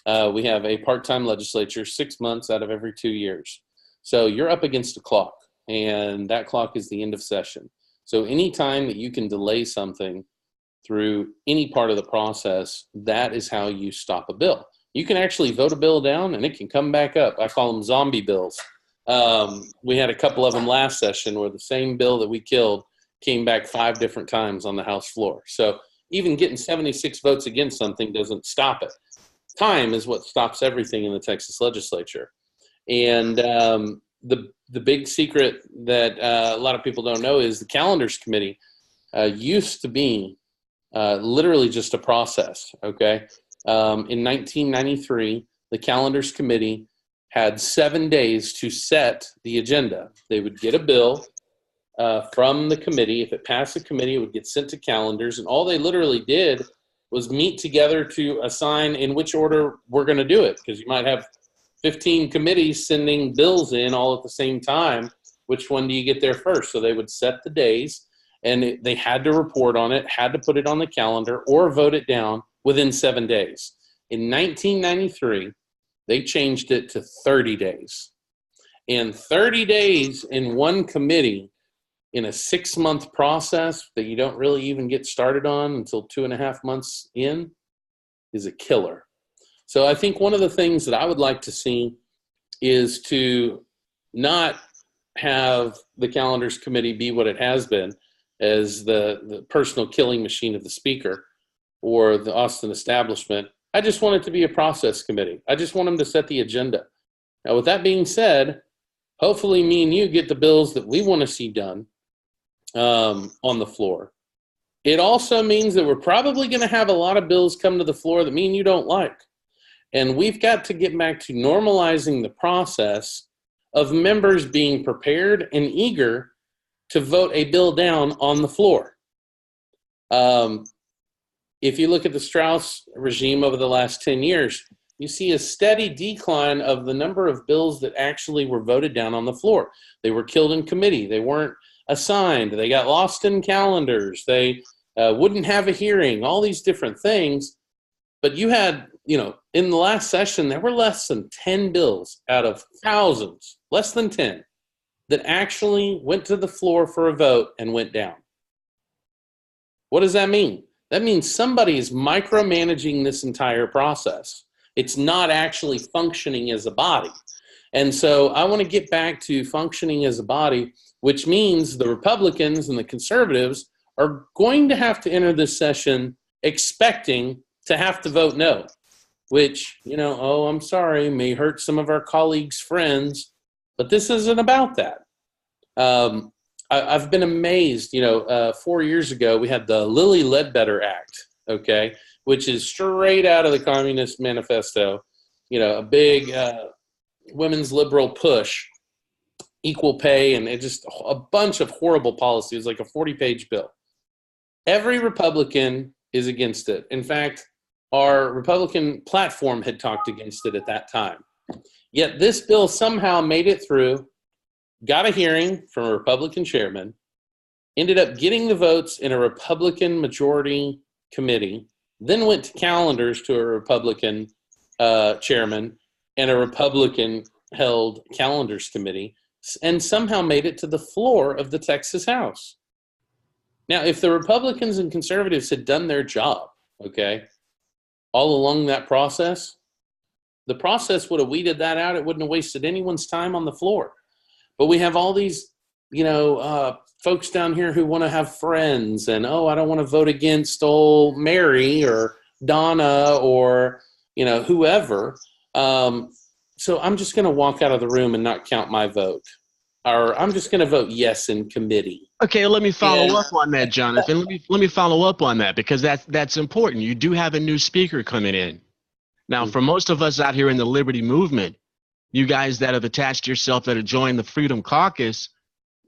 We have a part-time legislature, 6 months out of every 2 years. So you're up against a clock, and that clock is the end of session. So any time that you can delay something through any part of the process, that is how you stop a bill. You can actually vote a bill down, and it can come back up. I call them zombie bills. We had a couple of them last session where the same bill that we killed came back 5 different times on the House floor. So even getting 76 votes against something doesn't stop it. Time is what stops everything in the Texas legislature. And the big secret that a lot of people don't know is the calendars committee used to be literally just a process, okay? In 1993, the calendars committee had 7 days to set the agenda. They would get a bill from the committee. If it passed the committee, it would get sent to calendars, and all they literally did was meet together to assign in which order we're going to do it, because you might have 15 committees sending bills in all at the same time. Which one do you get there first? So they would set the days, and they had to report on it, had to put it on the calendar, or vote it down within 7 days. In 1993, they changed it to 30 days. And 30 days in one committee in a 6-month process that you don't really even get started on until 2.5 months in is a killer. So I think one of the things that I would like to see is to not have the calendars committee be what it has been, as the personal killing machine of the speaker or the Austin establishment. I just want it to be a process committee. I just want them to set the agenda. Now, with that being said, hopefully me and you get the bills that we want to see done on the floor. It also means that we're probably going to have a lot of bills come to the floor that me and you don't like. And we've got to get back to normalizing the process of members being prepared and eager to vote a bill down on the floor. If you look at the Strauss regime over the last 10 years, you see a steady decline of the number of bills that actually were voted down on the floor. They were killed in committee. They weren't assigned. They got lost in calendars. They wouldn't have a hearing, all these different things. But you had, in the last session, there were less than 10 bills out of thousands, less than 10, that actually went to the floor for a vote and went down. What does that mean? That means somebody is micromanaging this entire process. It's not actually functioning as a body. And so I want to get back to functioning as a body, which means the Republicans and the conservatives are going to have to enter this session expecting to have to vote no, which, I'm sorry, may hurt some of our colleagues' friends, but this isn't about that. I've been amazed, 4 years ago, we had the Lilly Ledbetter Act, okay, which is straight out of the Communist Manifesto, a big women's liberal push, equal pay, and it just a bunch of horrible policies, like a 40-page bill. Every Republican is against it. In fact, our Republican platform had talked against it at that time. Yet this bill somehow made it through, got a hearing from a Republican chairman, ended up getting the votes in a Republican majority committee, then went to calendars to a Republican chairman and a Republican-held calendars committee, and somehow made it to the floor of the Texas House. Now, if the Republicans and conservatives had done their job, okay, all along that process, The process would have weeded that out. It wouldn't have wasted anyone's time on the floor. But we have all these, folks down here who want to have friends and, I don't want to vote against old Mary or Donna or, whoever. So I'm just going to walk out of the room and not count my vote. Or I'm just going to vote yes in committee. Okay, let me follow up on that, Jonathan. Let me follow up on that, because that's important. You do have a new speaker coming in. Now, for most of us out here in the Liberty movement, you guys that have attached yourself, that have joined the Freedom Caucus,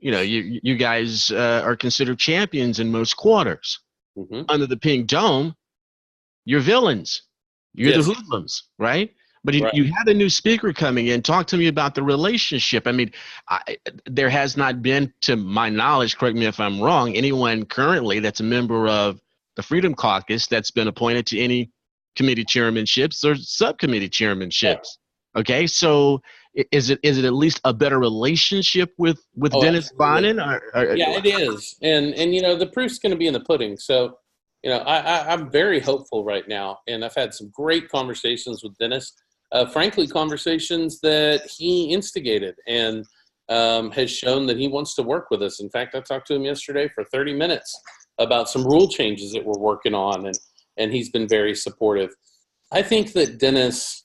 you guys are considered champions in most quarters. Under the Pink Dome, you're villains. You're the hoodlums, right? But you have a new speaker coming in. Talk to me about the relationship. I mean, there has not been, to my knowledge, correct me if I'm wrong, anyone currently that's a member of the Freedom Caucus that's been appointed to any committee chairmanships or subcommittee chairmanships. Okay, so is it at least a better relationship with Dennis Bonnen? Yeah, it is, and the proof's going to be in the pudding. So I'm very hopeful right now, and I've had some great conversations with Dennis. Frankly, conversations that he instigated and has shown that he wants to work with us. In fact, I talked to him yesterday for 30 minutes about some rule changes that we're working on, and he's been very supportive. I think that Dennis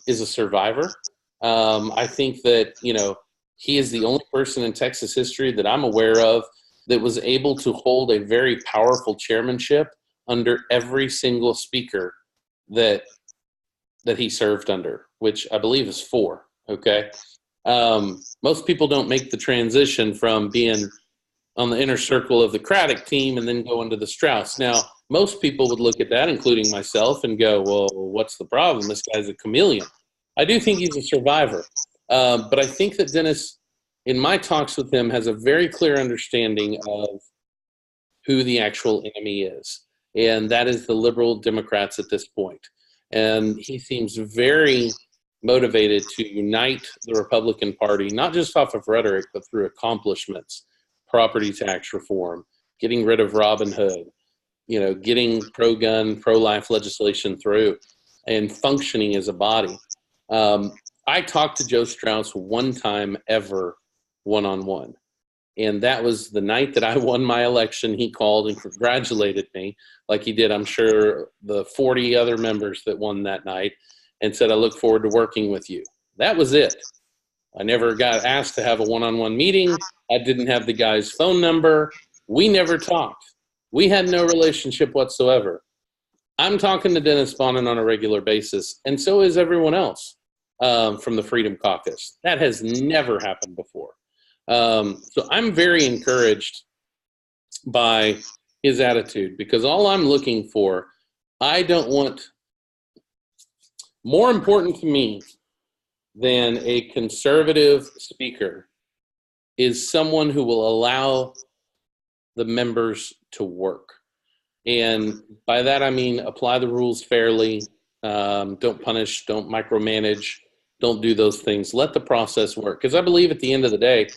is a survivor. I think that, he is the only person in Texas history that I'm aware of that was able to hold a very powerful chairmanship under every single speaker that he served under, which I believe is 4. Okay. Most people don't make the transition from being on the inner circle of the Craddock team and then go into the Strauss. Now, most people would look at that, including myself, and go, well, what's the problem? This guy's a chameleon. I do think he's a survivor. But I think that Dennis, in my talks with him, has a very clear understanding of who the actual enemy is. And that is the liberal Democrats at this point. And he seems very motivated to unite the Republican Party, not just off of rhetoric, but through accomplishments, property tax reform, getting rid of Robin Hood, getting pro-gun, pro-life legislation through, and functioning as a body. I talked to Joe Strauss one time ever, one-on-one. And that was the night that I won my election. He called and congratulated me, like he did, I'm sure, the 40 other members that won that night, and said, I look forward to working with you. That was it. I never got asked to have a one-on-one meeting. I didn't have the guy's phone number. We never talked. We had no relationship whatsoever. I'm talking to Dennis Bonnen on a regular basis, and so is everyone else from the Freedom Caucus. That has never happened before. So I'm very encouraged by his attitude, because all I'm looking for, I don't want, more important to me than a conservative speaker is someone who will allow the members to work. And by that, I mean, apply the rules fairly. Don't punish, don't micromanage, don't do those things. Let the process work. Because I believe at the end of the day,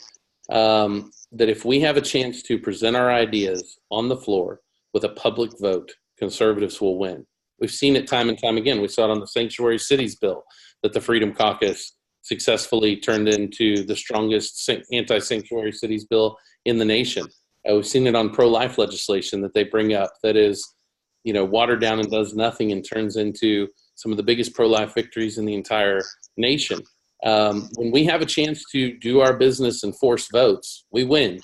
that if we have a chance to present our ideas on the floor with a public vote, conservatives will win. We've seen it time and time again. We saw it on the Sanctuary Cities bill that the Freedom Caucus successfully turned into the strongest anti-sanctuary cities bill in the nation. We've seen it on pro-life legislation that they bring up that is, watered down and does nothing and turns into some of the biggest pro-life victories in the entire nation. When we have a chance to do our business and force votes, we win.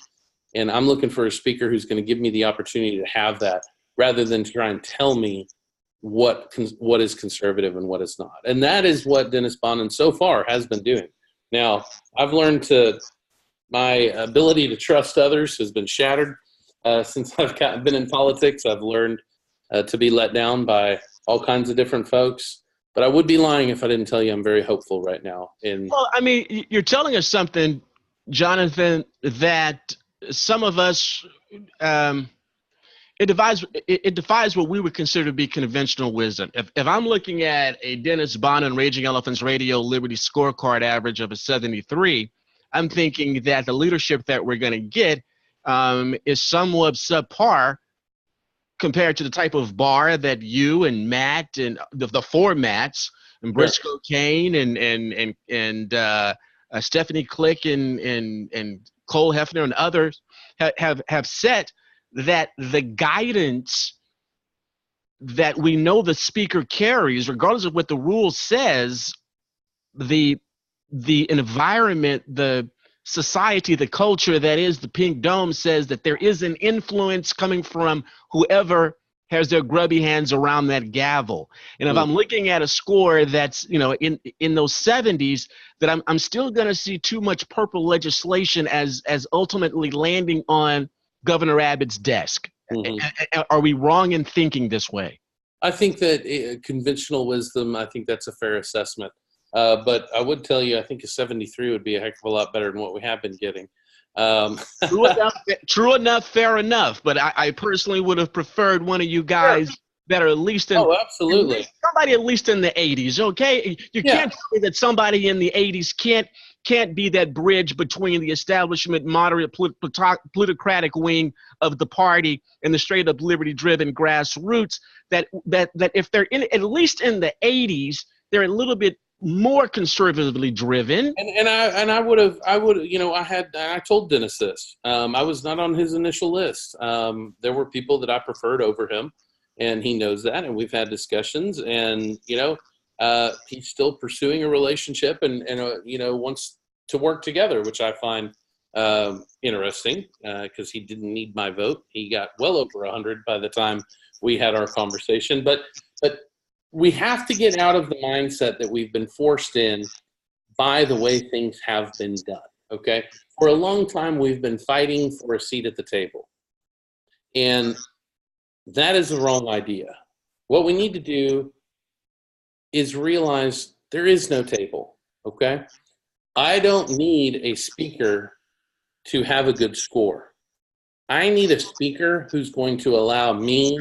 And I'm looking for a speaker who's going to give me the opportunity to have that, rather than try and tell me what is conservative and what is not. And that is what Dennis Bonnen so far has been doing. Now, I've learned my ability to trust others has been shattered since I've been in politics. I've learned to be let down by all kinds of different folks. But I would be lying if I didn't tell you I'm very hopeful right now. Well, I mean, you're telling us something, Jonathan, that some of us, it defies what we would consider to be conventional wisdom. If I'm looking at a Dennis Bonnen Raging Elephants Radio Liberty scorecard average of a 73, I'm thinking that the leadership that we're going to get is somewhat subpar compared to the type of bar that you and Matt and the 4 Matts and Sure. Briscoe Kane and Stephanie Click and Cole Hefner and others have set that the guidance that we know the speaker carries, regardless of what the rule says, the environment, the society, the culture that is the Pink Dome says that there is an influence coming from whoever has their grubby hands around that gavel. And if I'm looking at a score that's, you know, in those 70s, that I'm still going to see too much purple legislation as ultimately landing on Governor Abbott's desk. Are we wrong in thinking this way? I think that conventional wisdom, I think that's a fair assessment. But I would tell you, I think a 73 would be a heck of a lot better than what we have been getting. True enough, fair enough. But I personally would have preferred one of you guys that are at least in. Oh, absolutely. Somebody at least in the 80s, okay? You can't tell me that somebody in the 80s can't be that bridge between the establishment, moderate, plutocratic wing of the party and the straight-up liberty-driven grassroots. That if they're at least in the 80s, they're a little bit more conservatively driven. And I would, you know, I told Dennis this. I was not on his initial list. There were people that I preferred over him, and he knows that, and we've had discussions, and, you know, he's still pursuing a relationship and you know, wants to work together, which I find interesting, because he didn't need my vote. He got well over 100 by the time we had our conversation. But we have to get out of the mindset that we've been forced in by the way things have been done, okay? For a long time, we've been fighting for a seat at the table. And that is the wrong idea. What we need to do is realize there is no table, okay? I don't need a speaker to have a good score. I need a speaker who's going to allow me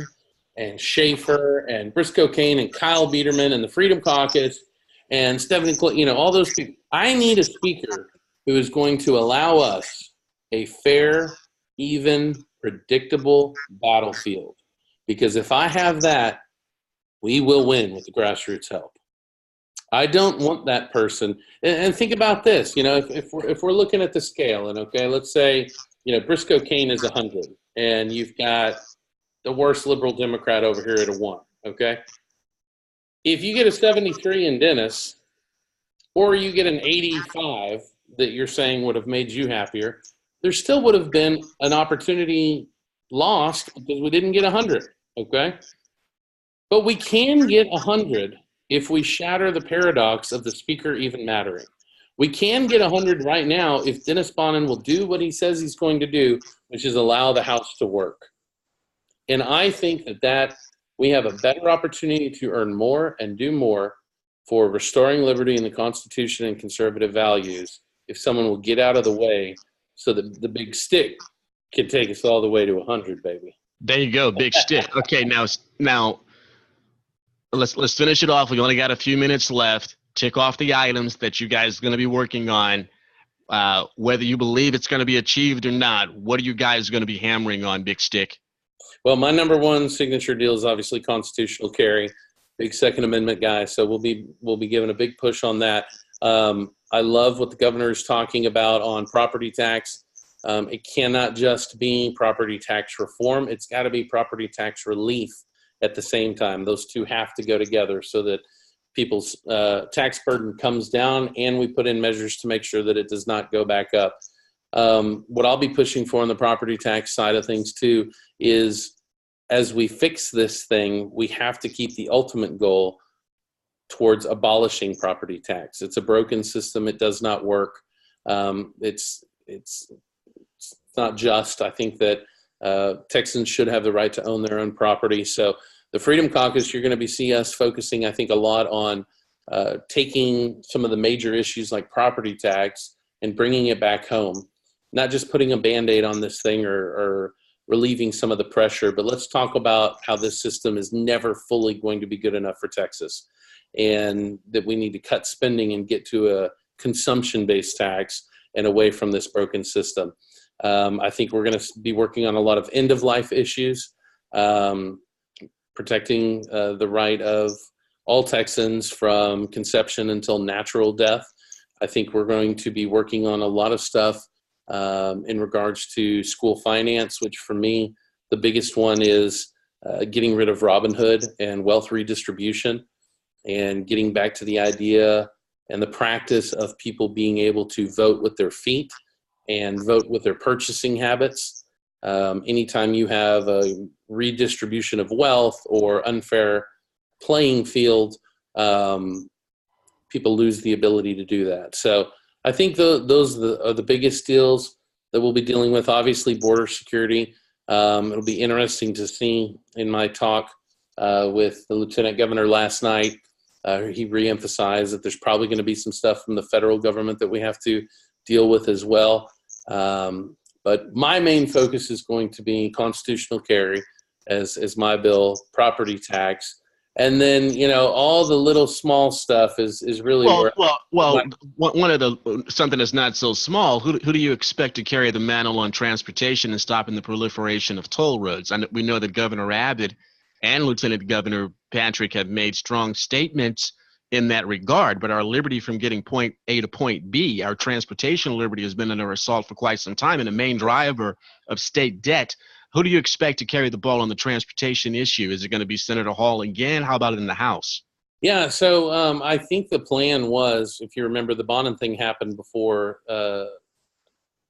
and Schaefer and Briscoe Kane and Kyle Biederman and the Freedom Caucus and Stephanie, you know, all those people. I need a speaker who is going to allow us a fair, even, predictable battlefield. Because if I have that, we will win with the grassroots help. I don't want that person. And think about this, you know, if we're looking at the scale, and okay, let's say, you know, Briscoe Kane is 100, and you've got the worst liberal Democrat over here at a 1, okay? If you get a 73 in Dennis, or you get an 85 that you're saying would have made you happier, there still would have been an opportunity lost because we didn't get 100, okay? But we can get 100 if we shatter the paradox of the speaker even mattering. We can get 100 right now if Dennis Bonnen will do what he says he's going to do, which is allow the House to work. And I think that we have a better opportunity to earn more and do more for restoring liberty and the Constitution and conservative values if someone will get out of the way so that the big stick can take us all the way to 100, baby. There you go, big stick. Okay, now let's finish it off. We only got a few minutes left. Tick off the items that you guys are going to be working on. Whether you believe it's going to be achieved or not, what are you guys going to be hammering on, big stick? Well, my number one signature deal is obviously constitutional carry. Big Second Amendment guy, so we'll be giving a big push on that. I love what the governor is talking about on property tax. It cannot just be property tax reform. It's got to be property tax relief at the same time. Those two have to go together so that people's tax burden comes down, and we put in measures to make sure that it does not go back up. What I'll be pushing for on the property tax side of things too is, as we fix this thing, we have to keep the ultimate goal towards abolishing property tax. It's a broken system. It does not work. It's not just. I think that Texans should have the right to own their own property. So the Freedom Caucus, you're going to see us focusing, I think, a lot on taking some of the major issues like property tax and bringing it back home, not just putting a Band-Aid on this thing or relieving some of the pressure, but let's talk about how this system is never fully going to be good enough for Texas, and that we need to cut spending and get to a consumption-based tax and away from this broken system. I think we're going to be working on a lot of end-of-life issues, protecting the right of all Texans from conception until natural death. I think we're going to be working on a lot of stuff in regards to school finance, which for me, the biggest one is getting rid of Robin Hood and wealth redistribution, and getting back to the idea and the practice of people being able to vote with their feet and vote with their purchasing habits. Anytime you have a redistribution of wealth or unfair playing field, people lose the ability to do that. So I think those are the biggest deals that we'll be dealing with. Obviously, border security. It'll be interesting to see in my talk with the Lieutenant Governor last night. He reemphasized that there's probably going to be some stuff from the federal government that we have to deal with as well. But my main focus is going to be constitutional carry as my bill, property tax, and then, all the little small stuff is really one of the something that's not so small. Who do you expect to carry the mantle on transportation and stopping the proliferation of toll roads? And we know that Governor Abbott and Lieutenant Governor Patrick have made strong statements in that regard, but our liberty from getting point A to point B, our transportation liberty, has been under assault for quite some time, and the main driver of state debt. Who do you expect to carry the ball on the transportation issue? Is it going to be Senator Hall again? How about in the House? Yeah, so I think the plan was, if you remember, the Bonin thing happened before, the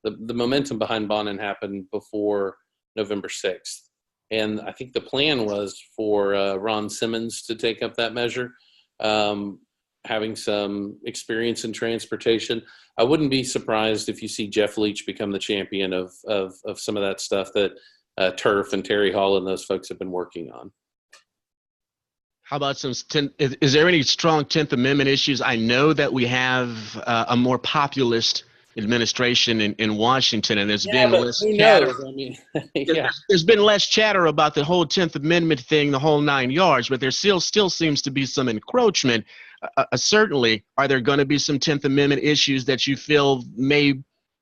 momentum behind Bonin happened before November 6th. And I think the plan was for Ron Simmons to take up that measure, having some experience in transportation. I wouldn't be surprised if you see Jeff Leach become the champion of some of that stuff that Turf and Terry Hall and those folks have been working on. How about is there any strong 10th Amendment issues? I know that we have a more populist administration in Washington, and there's been less chatter. I mean, there's been less chatter about the whole 10th Amendment thing, the whole 9 yards, but there still seems to be some encroachment. Certainly, are there going to be some 10th Amendment issues that you feel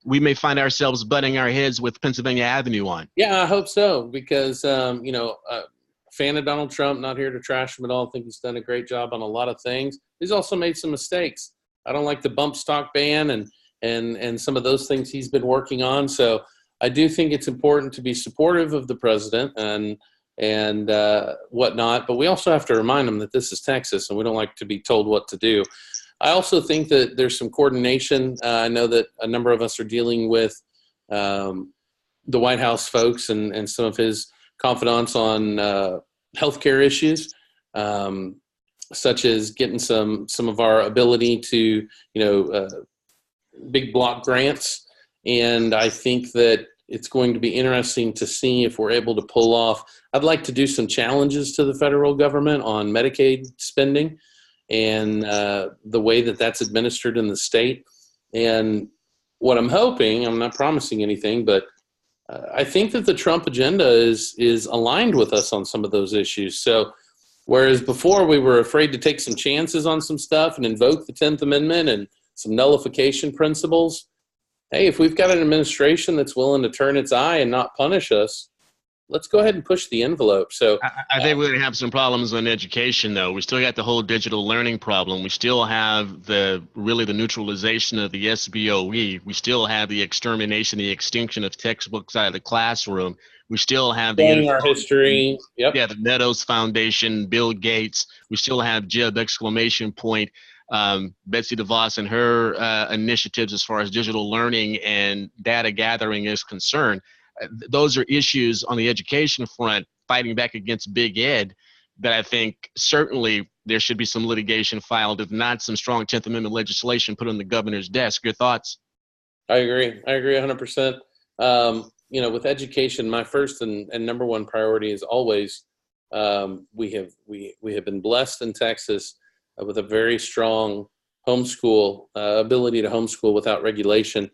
we may find ourselves butting our heads with Pennsylvania Avenue on? Yeah, I hope so, because, fan of Donald Trump, not here to trash him at all. I think he's done a great job on a lot of things. He's also made some mistakes. I don't like the bump stock ban and some of those things he's been working on. So I do think it's important to be supportive of the president and whatnot, but we also have to remind him that this is Texas and we don't like to be told what to do. I also think that there's some coordination. I know that a number of us are dealing with the White House folks and some of his confidants on healthcare issues, such as getting some of our ability to, big block grants. And I think that it's going to be interesting to see if we're able to pull off. I'd like to do some challenges to the federal government on Medicaid spending and the way that that's administered in the state. And what I'm hoping, I'm not promising anything, but I think that the Trump agenda is aligned with us on some of those issues. So whereas before we were afraid to take some chances on some stuff and invoke the 10th Amendment and some nullification principles, hey, if we've got an administration that's willing to turn its eye and not punish us, let's go ahead and push the envelope. So I think we're going to have some problems on education, though. We still got the whole digital learning problem. We still have the neutralization of the SBOE. We still have the extermination, the extinction of textbooks out of the classroom. We still have our history. Yep. Yeah, the Meadows Foundation, Bill Gates. We still have Jeb ! Betsy DeVos and her initiatives as far as digital learning and data gathering is concerned. Those are issues on the education front, fighting back against Big Ed, that I think certainly there should be some litigation filed, if not some strong 10th Amendment legislation put on the governor's desk. Your thoughts? I agree 100%. With education, my first and number one priority is always we have been blessed in Texas with a very strong homeschool ability to homeschool without regulation.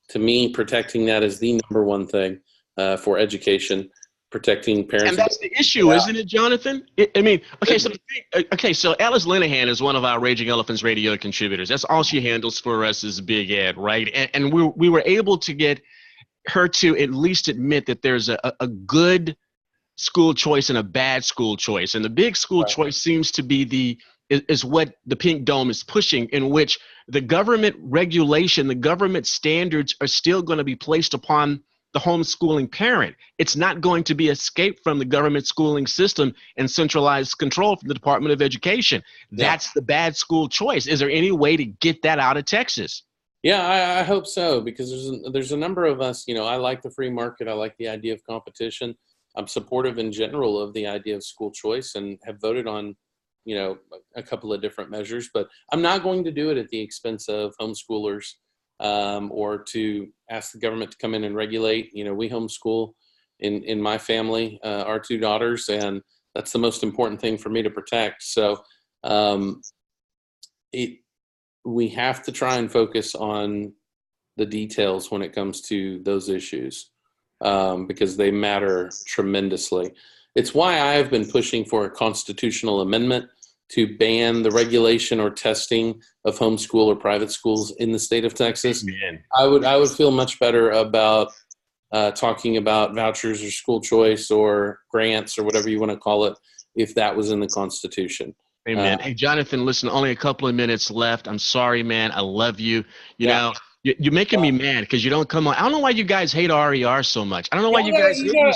To me, protecting that is the number one thing for education, protecting parents. And that's the issue, isn't it, Jonathan? So Alice Linehan is one of our Raging Elephants radio contributors. That's all she handles for us is Big Ed, right? And we were able to get her to at least admit that there's a good school choice and a bad school choice. And the big school choice seems to be the is what the Pink Dome is pushing, in which the government regulation, the government standards are still going to be placed upon the homeschooling parent. It's not going to be escaped from the government schooling system and centralized control from the Department of Education. That's the bad school choice. Is there any way to get that out of Texas? Yeah, I hope so, because there's a number of us, I like the free market. I like the idea of competition. I'm supportive in general of the idea of school choice and have voted on a couple of different measures, but I'm not going to do it at the expense of homeschoolers, or to ask the government to come in and regulate. We homeschool in my family, our two daughters, and that's the most important thing for me to protect. So we have to try and focus on the details when it comes to those issues, because they matter tremendously. It's why I have been pushing for a constitutional amendment to ban the regulation or testing of homeschool or private schools in the state of Texas. Amen. I would feel much better about talking about vouchers or school choice or grants or whatever you want to call it if that was in the Constitution. Amen. Hey, Jonathan, listen, only a couple of minutes left. I'm sorry, man. I love you. You know, you're making me mad because you don't come on. I don't know why you guys hate RER so much. I don't know why you guys hate me.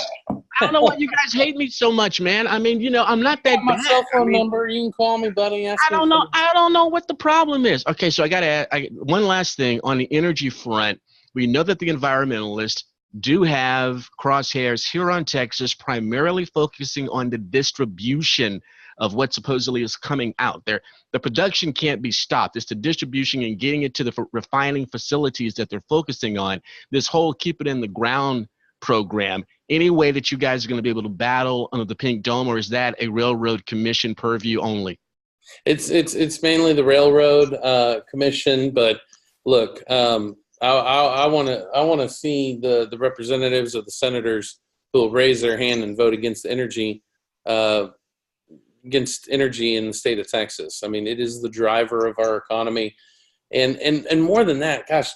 I don't know why you guys hate me so much, man. I mean, I'm not that bad. My cell phone number. You can call me, buddy. I don't know. I don't know what the problem is. Okay, so I got to add one last thing on the energy front. We know that the environmentalists do have crosshairs here on Texas, primarily focusing on the distribution of what supposedly is coming out there. The production can't be stopped. It's the distribution and getting it to the refining facilities that they're focusing on. This whole keep it in the ground program. Any way that you guys are going to be able to battle under the Pink Dome, or is that a Railroad Commission purview only? It's mainly the Railroad Commission, but look, I want to see the representatives or the senators who will raise their hand and vote against energy in the state of Texas. I mean, it is the driver of our economy, and more than that, gosh,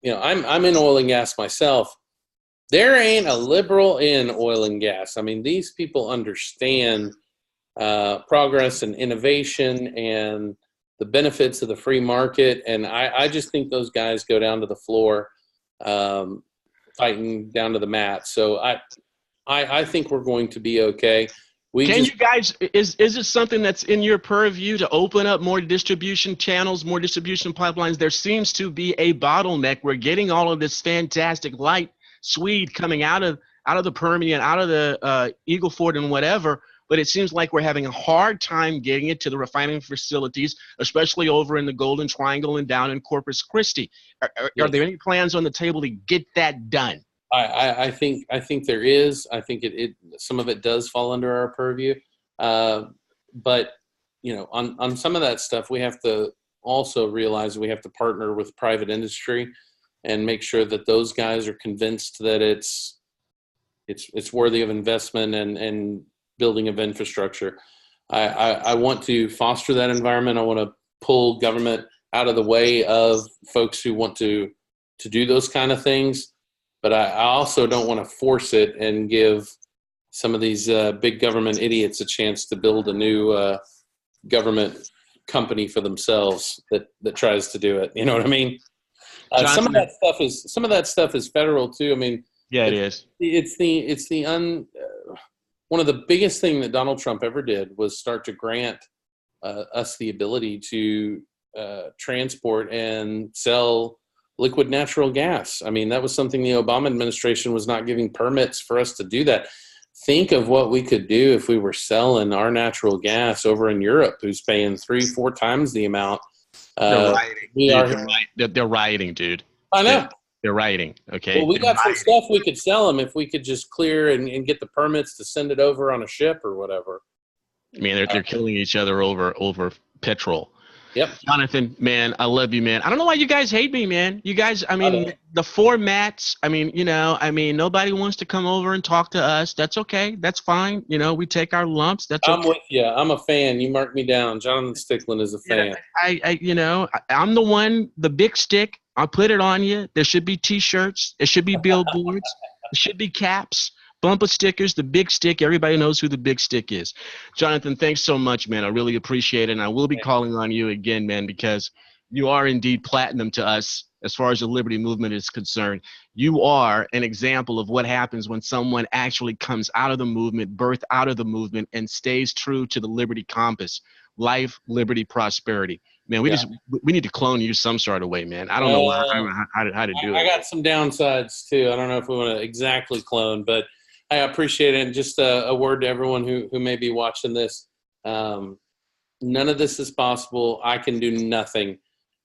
I'm in oil and gas myself. There ain't a liberal in oil and gas. I mean, these people understand progress and innovation and the benefits of the free market, and I just think those guys go down to the floor, fighting down to the mat. So I think we're going to be okay. You guys, is it something that's in your purview to open up more distribution channels, more distribution pipelines? There seems to be a bottleneck. We're getting all of this fantastic light Swede coming out of the Permian, out of the Eagle Ford and whatever, but it seems like we're having a hard time getting it to the refining facilities, especially over in the Golden Triangle and down in Corpus Christi. Are there any plans on the table to get that done? I think there is. I think it some of it does fall under our purview, but on some of that stuff we have to also realize we have to partner with private industry and make sure that those guys are convinced that it's worthy of investment and building of infrastructure. I want to foster that environment. I want to pull government out of the way of folks who want to do those kind of things. But I also don't want to force it and give some of these big government idiots a chance to build a new government company for themselves that tries to do it. You know what I mean? Some of that stuff is federal too. I mean, yeah, it is. One of the biggest thing that Donald Trump ever did was start to grant us the ability to transport and sell liquid natural gas. I mean, that was something the Obama administration was not giving permits for us to do that. Think of what we could do if we were selling our natural gas over in Europe, who's paying 3-4 times the amount. They're rioting. They're rioting, dude. I know. They're rioting. Okay. Well, we got some stuff we could sell them if we could just clear and get the permits to send it over on a ship or whatever. I mean, they're killing each other over petrol. Yep. Jonathan, man, I love you, man. I don't know why you guys hate me, man. You guys, I mean, the formats, I mean, nobody wants to come over and talk to us. That's okay. That's fine. We take our lumps. I'm with you. I'm a fan. You mark me down. Jonathan Stickland is a fan. I'm the one, the big stick. I'll put it on you. There should be T-shirts. There should be billboards. There should be caps. Bumper stickers, the big stick. Everybody knows who the big stick is. Jonathan, thanks so much, man. I really appreciate it. And I will be calling on you again, man, because you are indeed platinum to us as far as the liberty movement is concerned. You are an example of what happens when someone actually comes out of the movement, birthed out of the movement, and stays true to the liberty compass. Life, liberty, prosperity. Man, we need to clone you some sort of way, man. I don't know how to do it. I got some downsides too. I don't know if we want to exactly clone, but I appreciate it. And just a word to everyone who may be watching this. None of this is possible. I can do nothing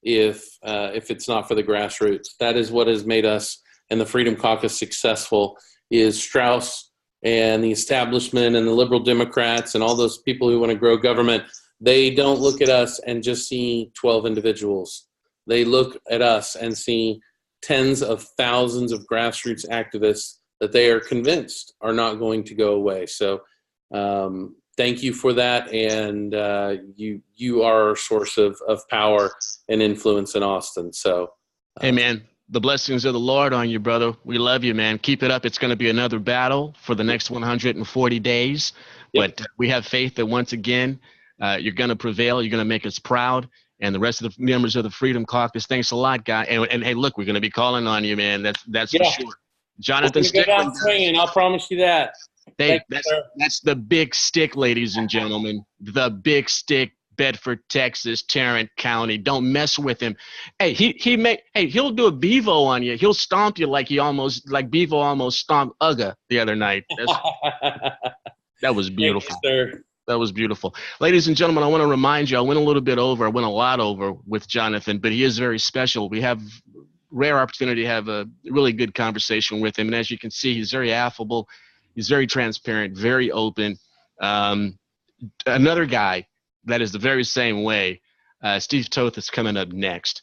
if it's not for the grassroots. That is what has made us and the Freedom Caucus successful, is Strauss and the establishment and the liberal Democrats and all those people who want to grow government. They don't look at us and just see 12 individuals. They look at us and see tens of thousands of grassroots activists that they are convinced are not going to go away. So thank you for that. And you are a source of power and influence in Austin. So, hey, man, the blessings of the Lord on you, brother. We love you, man. Keep it up. It's going to be another battle for the next 140 days. Yep. But we have faith that once again, you're going to prevail. You're going to make us proud. And the rest of the members of the Freedom Caucus, thanks a lot, guy. And hey, look, we're going to be calling on you, man. That's for sure. Jonathan Stickland. I'll promise you that. Hey, that's the big stick, ladies and gentlemen. The big stick, Bedford, Texas, Tarrant County. Don't mess with him. Hey, he'll do a bevo on you. He'll stomp you like Bevo almost stomped Uga the other night. That was beautiful. Thank you, sir. That was beautiful. Ladies and gentlemen, I want to remind you, I went a lot over with Jonathan, but he is very special. We have rare opportunity to have a really good conversation with him. And as you can see, he's very affable. He's very transparent, very open. Another guy that is the very same way, Steve Toth, is coming up next.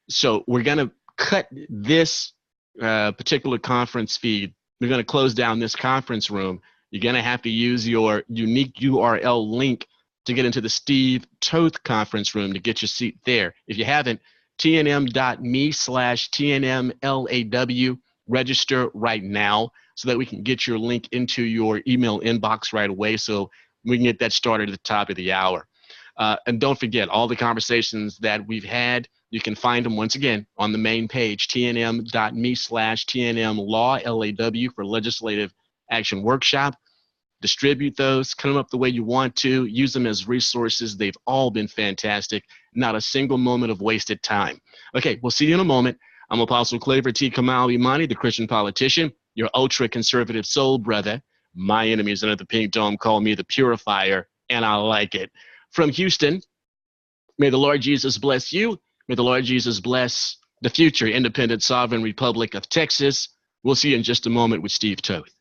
So we're going to cut this particular conference feed. We're going to close down this conference room. You're going to have to use your unique URL link to get into the Steve Toth conference room to get your seat there. If you haven't, tnm.me/TNMLAW, register right now so that we can get your link into your email inbox right away so we can get that started at the top of the hour. And don't forget, all the conversations that we've had, you can find them once again on the main page, tnm.me/TNMLAW for Legislative Action Workshop. Distribute those, cut them up the way you want to, use them as resources. They've all been fantastic. Not a single moment of wasted time. Okay, we'll see you in a moment. I'm Apostle Claver T. Kamal Imani, the Christian politician, your ultra-conservative soul brother. My enemies under the pink dome call me the purifier, and I like it. From Houston, may the Lord Jesus bless you. May the Lord Jesus bless the future independent sovereign republic of Texas. We'll see you in just a moment with Steve Toth.